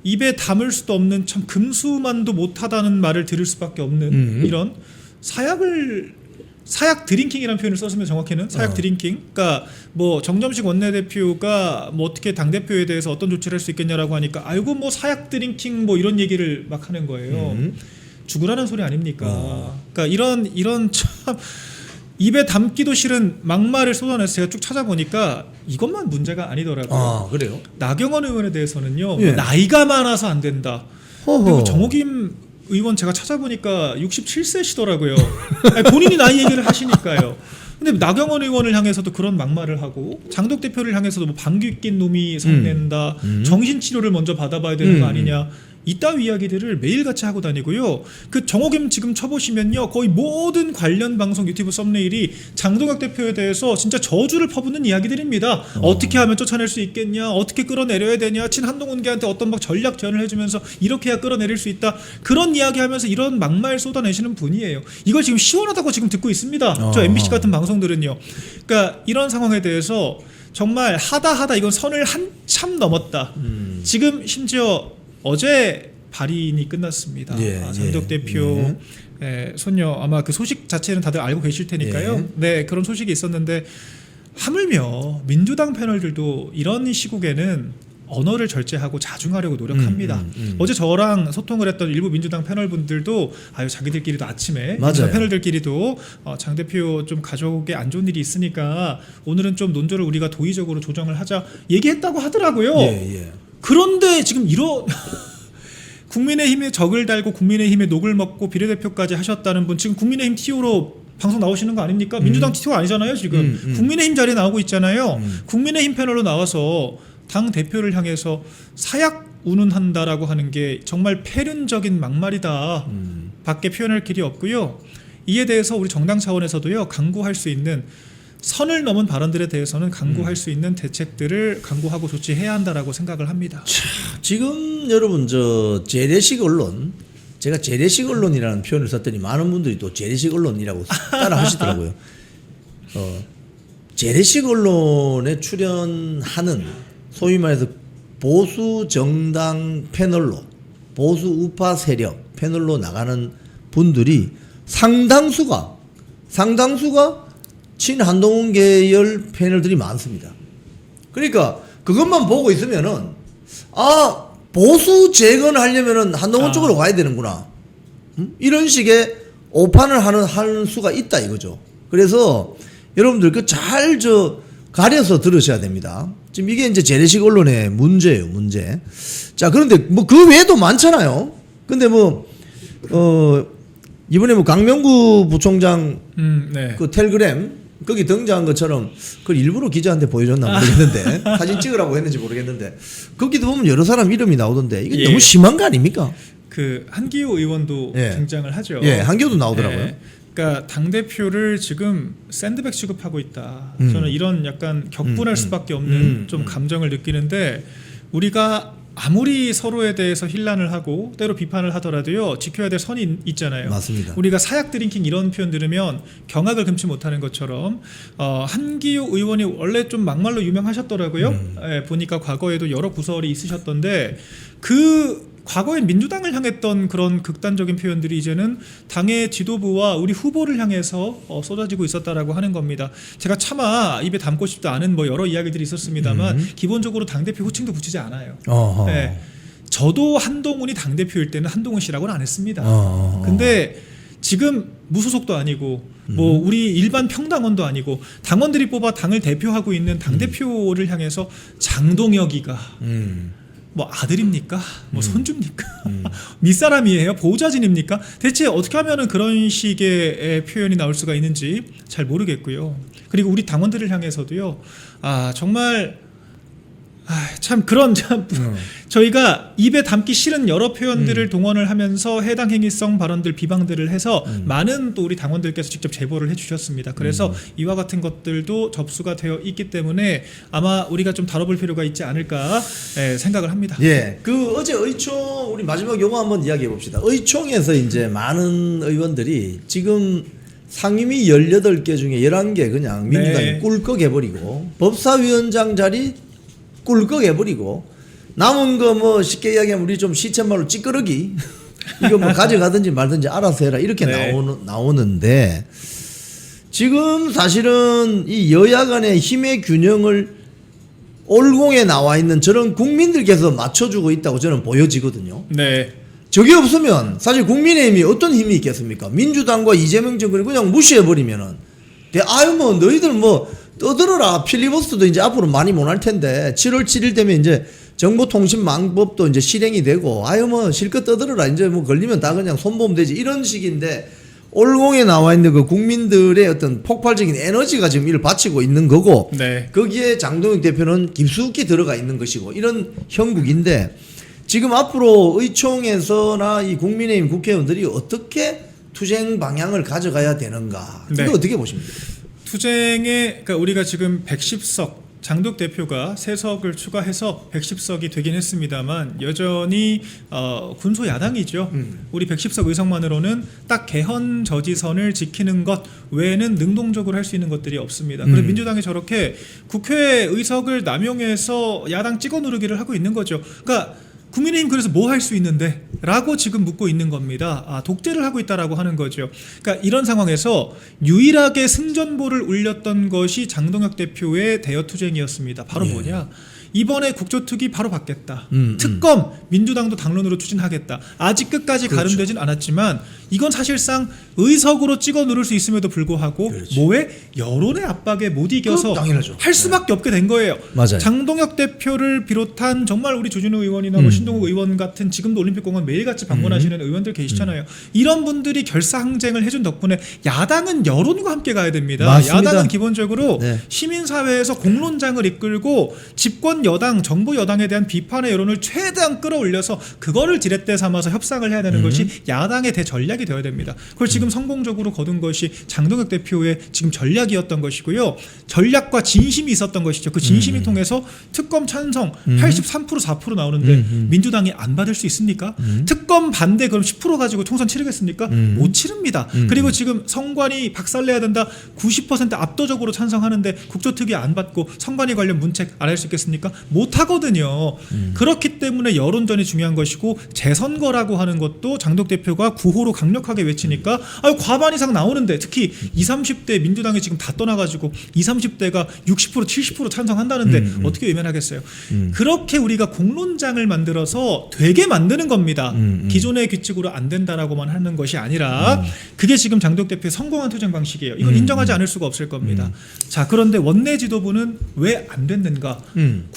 입에 담을 수도 없는 참 금수만도 못하다는 말을 들을 수밖에 없는 이런 사약 드링킹이라는 표현을 썼으면 정확히는 사약 드링킹. 그러니까 뭐 정점식 원내대표가 뭐 어떻게 당 대표에 대해서 어떤 조치를 할 수 있겠냐라고 하니까 아이고 뭐 사약 드링킹 뭐 이런 얘기를 막 하는 거예요. 죽으라는 소리 아닙니까? 그러니까 이런 참 입에 담기도 싫은 막말을 쏟아내서 제가 쭉 찾아보니까 이것만 문제가 아니더라고요. 아, 그래요? 나경원 의원에 대해서는요. 예. 나이가 많아서 안 된다. 허허. 그리고 정호김 의원 제가 찾아보니까 67세시더라고요. 본인이 나이 얘기를 하시니까요. 근데 나경원 의원을 향해서도 그런 막말을 하고 장덕 대표를 향해서도 뭐 방귀 낀 놈이 성낸다. 정신치료를 먼저 받아봐야 되는 거 아니냐. 이따위 이야기들을 매일같이 하고 다니고요. 그 정호김 지금 쳐보시면요. 거의 모든 관련 방송 유튜브 썸네일이 장동혁 대표에 대해서 진짜 저주를 퍼붓는 이야기들입니다. 어떻게 하면 쫓아낼 수 있겠냐. 어떻게 끌어내려야 되냐. 친한동훈계한테 어떤 막 전략 제안을 해주면서 이렇게 해야 끌어내릴 수 있다. 그런 이야기하면서 이런 막말 쏟아내시는 분이에요. 이걸 지금 시원하다고 지금 듣고 있습니다. 저 MBC 같은 방송들은요. 그러니까 이런 상황에 대해서 정말 하다 이건 선을 한참 넘었다. 지금 심지어 어제 발인이 끝났습니다. 장덕 대표 손녀 아마 그 소식 자체는 다들 알고 계실 테니까요. 네, 그런 소식이 있었는데 하물며 민주당 패널들도 이런 시국에는 언어를 절제하고 자중하려고 노력합니다. 어제 저랑 소통을 했던 일부 민주당 패널분들도 아유 자기들끼리도 아침에 민주당 패널들끼리도 장 대표 좀 가족에 안 좋은 일이 있으니까 오늘은 좀 논조를 우리가 도의적으로 조정을 하자 얘기했다고 하더라고요. 그런데 지금 국민의힘에 적을 달고 국민의힘에 녹을 먹고 비례대표까지 하셨다는 분 지금 국민의힘 TO로 방송 나오시는 거 아닙니까? 민주당 TO 아니잖아요 지금. 국민의힘 자리에 나오고 있잖아요. 국민의힘 패널로 나와서 당 대표를 향해서 사약 운운한다라고 하는 게 정말 폐륜적인 막말이다. 밖에 표현할 길이 없고요. 이에 대해서 우리 정당 차원에서도요 강구할 수 있는 선을 넘은 발언들에 대해서는 강구할 수 있는 대책들을 강구하고 조치해야 한다라고 생각을 합니다. 지금 여러분 저 재래식 언론 제가 재래식 언론이라는 표현을 썼더니 많은 분들이 또 재래식 언론이라고 따라 하시더라고요. 재래식 언론에 출연하는 소위 말해서 보수 정당 패널로 보수 우파 세력 패널로 나가는 분들이 상당수가 친한동훈 계열 패널들이 많습니다. 그러니까 그것만 보고 있으면은 보수 재건하려면은 한동훈 쪽으로 가야 되는구나. 이런 식의 오판을 하는 수가 있다 이거죠. 그래서 여러분들 그 잘 가려서 들으셔야 됩니다. 지금 이게 이제 재래식 언론의 문제예요, 문제. 자, 그런데 뭐 그 외에도 많잖아요. 근데 이번에 강명구 부총장 그 텔그램 거기 등장한 것처럼 그걸 일부러 기자한테 보여줬나 모르겠는데 사진 찍으라고 했는지 모르겠는데 거기도 보면 여러 사람 이름이 나오던데 이게 너무 심한 거 아닙니까? 그 한기호 의원도 등장을 하죠. 한기호도 나오더라고요. 그러니까 당 대표를 지금 샌드백 취급하고 있다. 저는 이런 약간 격분할 수밖에 없는 좀 감정을 느끼는데 우리가 아무리 서로에 대해서 힐난을 하고 때로 비판을 하더라도요 지켜야 될 선이 있잖아요. 맞습니다. 우리가 사약 드링킹 이런 표현 들으면 경악을 금치 못하는 것처럼 한기호 의원이 원래 좀 막말로 유명하셨더라고요. 보니까 과거에도 여러 구설이 있으셨던데 그 과거엔 민주당을 향했던 그런 극단적인 표현들이 이제는 당의 지도부와 우리 후보를 향해서 쏟아지고 있었다라고 하는 겁니다. 제가 차마 입에 담고 싶지 않은 여러 이야기들이 있었습니다만 기본적으로 당대표 호칭도 붙이지 않아요. 네. 저도 한동훈이 당대표일 때는 한동훈 씨라고는 안 했습니다. 근데 지금 무소속도 아니고 우리 일반 평당원도 아니고 당원들이 뽑아 당을 대표하고 있는 당대표를 향해서 장동혁이가 아들입니까? 손주입니까? 밑사람이에요? 보호자진입니까? 대체 어떻게 하면은 그런 식의 표현이 나올 수가 있는지 잘 모르겠고요. 그리고 우리 당원들을 향해서도요. 정말 참 그런 저희가 입에 담기 싫은 여러 표현들을 동원을 하면서 해당 행위성 발언들 비방들을 해서 많은 또 우리 당원들께서 직접 제보를 해주셨습니다. 그래서 이와 같은 것들도 접수가 되어 있기 때문에 아마 우리가 좀 다뤄볼 필요가 있지 않을까 생각을 합니다. 예, 그 어제 의총 우리 마지막 요거 한번 이야기해 봅시다. 의총에서 이제 많은 의원들이 지금 상임위 18개 중에 11개 그냥 민주당이 꿀꺽 해버리고 법사위원장 자리 꿀꺽 해버리고 남은 거 뭐 쉽게 이야기하면 우리 좀 시쳇말로 찌끄러기 이거 뭐 가져가든지 말든지 알아서 해라 이렇게 나오는데 지금 사실은 이 여야 간의 힘의 균형을 올공에 나와 있는 저런 국민들께서 맞춰주고 있다고 저는 보여지거든요. 네. 저게 없으면 사실 국민의힘이 어떤 힘이 있겠습니까? 민주당과 이재명 정권이 그냥 무시해버리면은 아유 뭐 너희들 뭐 떠들어라 필리버스터도 이제 앞으로 많이 못 할 텐데 7월 7일 되면 이제 정보통신망법도 이제 실행이 되고 아유 뭐 실컷 떠들어라 이제 뭐 걸리면 다 그냥 손보면 되지 이런 식인데 올공에 나와 있는 그 국민들의 어떤 폭발적인 에너지가 지금 이를 바치고 있는 거고 네. 거기에 장동혁 대표는 깊숙이 들어가 있는 것이고 이런 형국인데 지금 앞으로 의총에서나 이 국민의힘 국회의원들이 어떻게 투쟁 방향을 가져가야 되는가 네. 이거 어떻게 보십니까? 투쟁에 그러니까 우리가 지금 110석 장독 대표가 3석을 추가해서 110석이 되긴 했습니다만 여전히 군소 야당이죠. 우리 110석 의석만으로는 딱 개헌 저지선을 지키는 것 외에는 능동적으로 할 수 있는 것들이 없습니다. 그래서 민주당이 저렇게 국회 의석을 남용해서 야당 찍어 누르기를 하고 있는 거죠. 그러니까 국민의힘 그래서 뭐 할 수 있는데? 라고 지금 묻고 있는 겁니다. 독재를 하고 있다라고 하는 거죠. 그러니까 이런 상황에서 유일하게 승전보를 울렸던 것이 장동혁 대표의 대여투쟁이었습니다. 바로 뭐냐? 이번에 국조특위 바로 받겠다. 특검 민주당도 당론으로 추진하겠다. 아직 끝까지 그렇죠. 가름되진 않았지만 이건 사실상 의석으로 찍어 누를 수 있음에도 불구하고 뭐에 여론의 압박에 못 이겨서 당연하죠. 할 수밖에 없게 된 거예요. 맞아요. 장동혁 대표를 비롯한 정말 우리 조준호 의원이나 뭐 신동욱 의원 같은 지금도 올림픽공원 매일같이 방문하시는 의원들 계시잖아요. 이런 분들이 결사항쟁을 해준 덕분에 야당은 여론과 함께 가야 됩니다. 맞습니다. 야당은 기본적으로 네. 시민사회에서 공론장을 이끌고 집권 여당, 정부 여당에 대한 비판의 여론을 최대한 끌어올려서 그거를 지렛대 삼아서 협상을 해야 되는 것이 야당의 대전략이 되어야 됩니다. 그걸 지금 성공적으로 거둔 것이 장동혁 대표의 지금 전략이었던 것이고요. 전략과 진심이 있었던 것이죠. 그 진심이 통해서 특검 찬성 83% 4% 나오는데 민주당이 안 받을 수 있습니까? 특검 반대 그럼 10% 가지고 총선 치르겠습니까? 못 치릅니다. 그리고 지금 성관이 박살내야 된다 90% 압도적으로 찬성하는데 국조특위 안 받고 성관이 관련 문책 안 할 수 있겠습니까? 못 하거든요. 그렇기 때문에 여론전이 중요한 것이고 재선거라고 하는 것도 장독 대표가 구호로 강력하게 외치니까 과반 이상 나오는데 특히 20, 30대 민주당이 지금 다 떠나가지고 20, 30대가 60% 70% 찬성한다는데 어떻게 외면하겠어요. 그렇게 우리가 공론장을 만들어서 되게 만드는 겁니다. 기존의 규칙으로 안 된다라고만 하는 것이 아니라 그게 지금 장독 대표의 성공한 투쟁 방식이에요. 이건 인정하지 않을 수가 없을 겁니다. 자, 그런데 원내 지도부는 왜 안 됐는가?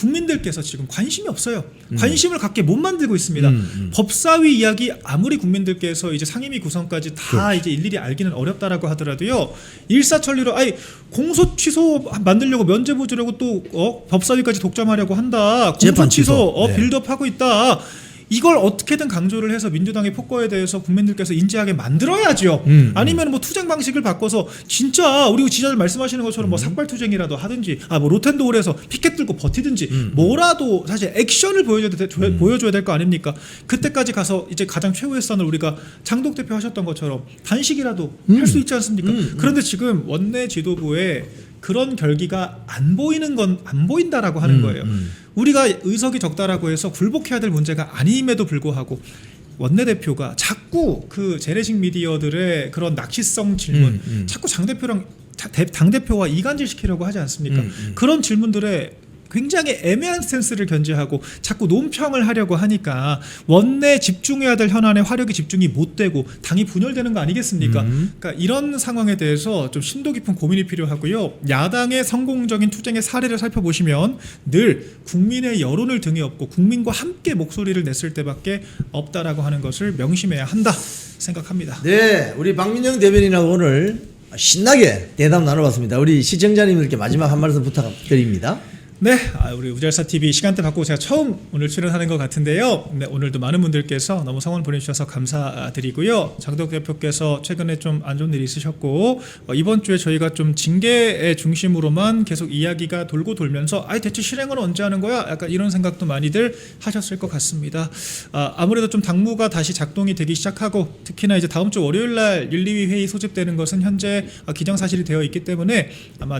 국민들께서 지금 관심이 없어요. 관심을 갖게 못 만들고 있습니다. 법사위 이야기 아무리 국민들께서 이제 상임위 구성까지 다 이제 일일이 알기는 어렵다라고 하더라도요. 일사천리로 공소 취소 만들려고 면제 보주려고 또 법사위까지 독점하려고 한다. 공소 취소 네. 빌드업하고 있다. 이걸 어떻게든 강조를 해서 민주당의 폭거에 대해서 국민들께서 인지하게 만들어야죠. 아니면 뭐 투쟁 방식을 바꿔서 진짜 우리 지자들 말씀하시는 것처럼 뭐 삭발 투쟁이라도 하든지 뭐 로텐도홀에서 피켓 들고 버티든지 뭐라도 사실 액션을 보여줘야 될 거 아닙니까? 그때까지 가서 이제 가장 최후의 선을 우리가 장독 대표 하셨던 것처럼 단식이라도 할 수 있지 않습니까? 그런데 지금 원내 지도부에 그런 결기가 안 보이는 건 안 보인다라고 하는 거예요. 우리가 의석이 적다라고 해서 굴복해야 될 문제가 아님에도 불구하고 원내대표가 자꾸 그 재래식 미디어들의 그런 낚시성 질문 자꾸 당대표와 이간질시키려고 하지 않습니까? 그런 질문들에 굉장히 애매한 스탠스를 견지하고 자꾸 논평을 하려고 하니까 원내 집중해야 될 현안에 화력이 집중이 못 되고 당이 분열되는 거 아니겠습니까? 그러니까 이런 상황에 대해서 좀 심도 깊은 고민이 필요하고요. 야당의 성공적인 투쟁의 사례를 살펴보시면 늘 국민의 여론을 등에 업고 국민과 함께 목소리를 냈을 때밖에 없다라고 하는 것을 명심해야 한다 생각합니다. 네, 우리 박민영 대변인하고 오늘 신나게 대담 나눠봤습니다. 우리 시청자님들께 마지막 한 말씀 부탁드립니다. 네, 우리 우잘사 TV 시간대 바꾸고 제가 처음 오늘 출연하는 것 같은데요. 네, 오늘도 많은 분들께서 너무 성원 보내주셔서 감사드리고요. 장덕 대표께서 최근에 좀 안 좋은 일이 있으셨고 이번 주에 저희가 좀 징계의 중심으로만 계속 이야기가 돌고 돌면서 대체 실행은 언제 하는 거야? 약간 이런 생각도 많이들 하셨을 것 같습니다. 아무래도 좀 당무가 다시 작동이 되기 시작하고 특히나 이제 다음 주 월요일 날 1, 2위 회의 소집되는 것은 현재 기정사실이 되어 있기 때문에 아마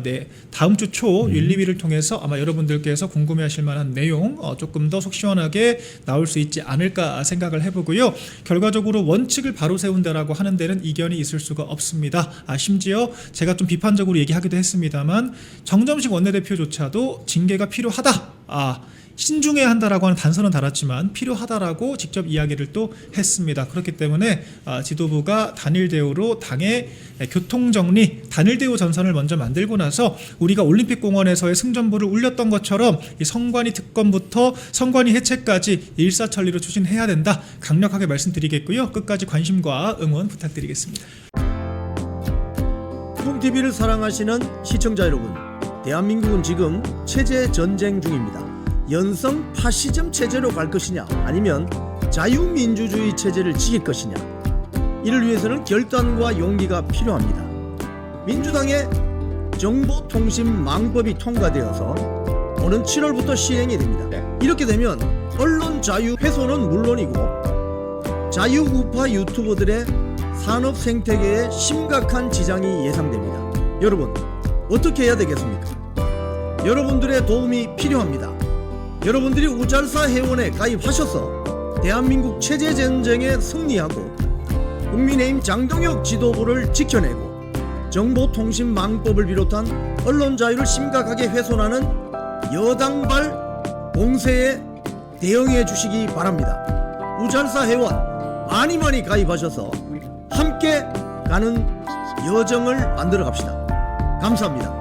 다음 주 초 1, 2위를 통해서 아마 여러분들께서 궁금해하실 만한 내용 조금 더 속 시원하게 나올 수 있지 않을까 생각을 해보고요. 결과적으로 원칙을 바로 세운다라고 하는 데는 이견이 있을 수가 없습니다. 심지어 제가 좀 비판적으로 얘기하기도 했습니다만 정점식 원내대표조차도 징계가 필요하다. 신중해야 한다라고 하는 단서는 달았지만 필요하다라고 직접 이야기를 또 했습니다. 그렇기 때문에 지도부가 단일 대우로 당의 교통정리, 단일 대우 전선을 먼저 만들고 나서 우리가 올림픽공원에서의 승전보를 울렸던 것처럼 이 성관이 특검부터 성관이 해체까지 일사천리로 추진해야 된다. 강력하게 말씀드리겠고요. 끝까지 관심과 응원 부탁드리겠습니다. 콩TV를 사랑하시는 시청자 여러분, 대한민국은 지금 체제 전쟁 중입니다. 연성 파시즘 체제로 갈 것이냐 아니면 자유민주주의 체제를 지킬 것이냐, 이를 위해서는 결단과 용기가 필요합니다. 민주당의 정보통신망법이 통과되어서 오는 7월부터 시행이 됩니다. 이렇게 되면 언론 자유 훼손은 물론이고 자유우파 유튜버들의 산업 생태계에 심각한 지장이 예상됩니다. 여러분, 어떻게 해야 되겠습니까? 여러분들의 도움이 필요합니다. 여러분들이 우잘사 회원에 가입하셔서 대한민국 체제 전쟁에 승리하고 국민의힘 장동혁 지도부를 지켜내고 정보통신망법을 비롯한 언론 자유를 심각하게 훼손하는 여당발 공세에 대응해 주시기 바랍니다. 우잘사 회원 많이 가입하셔서 함께 가는 여정을 만들어 갑시다. 감사합니다.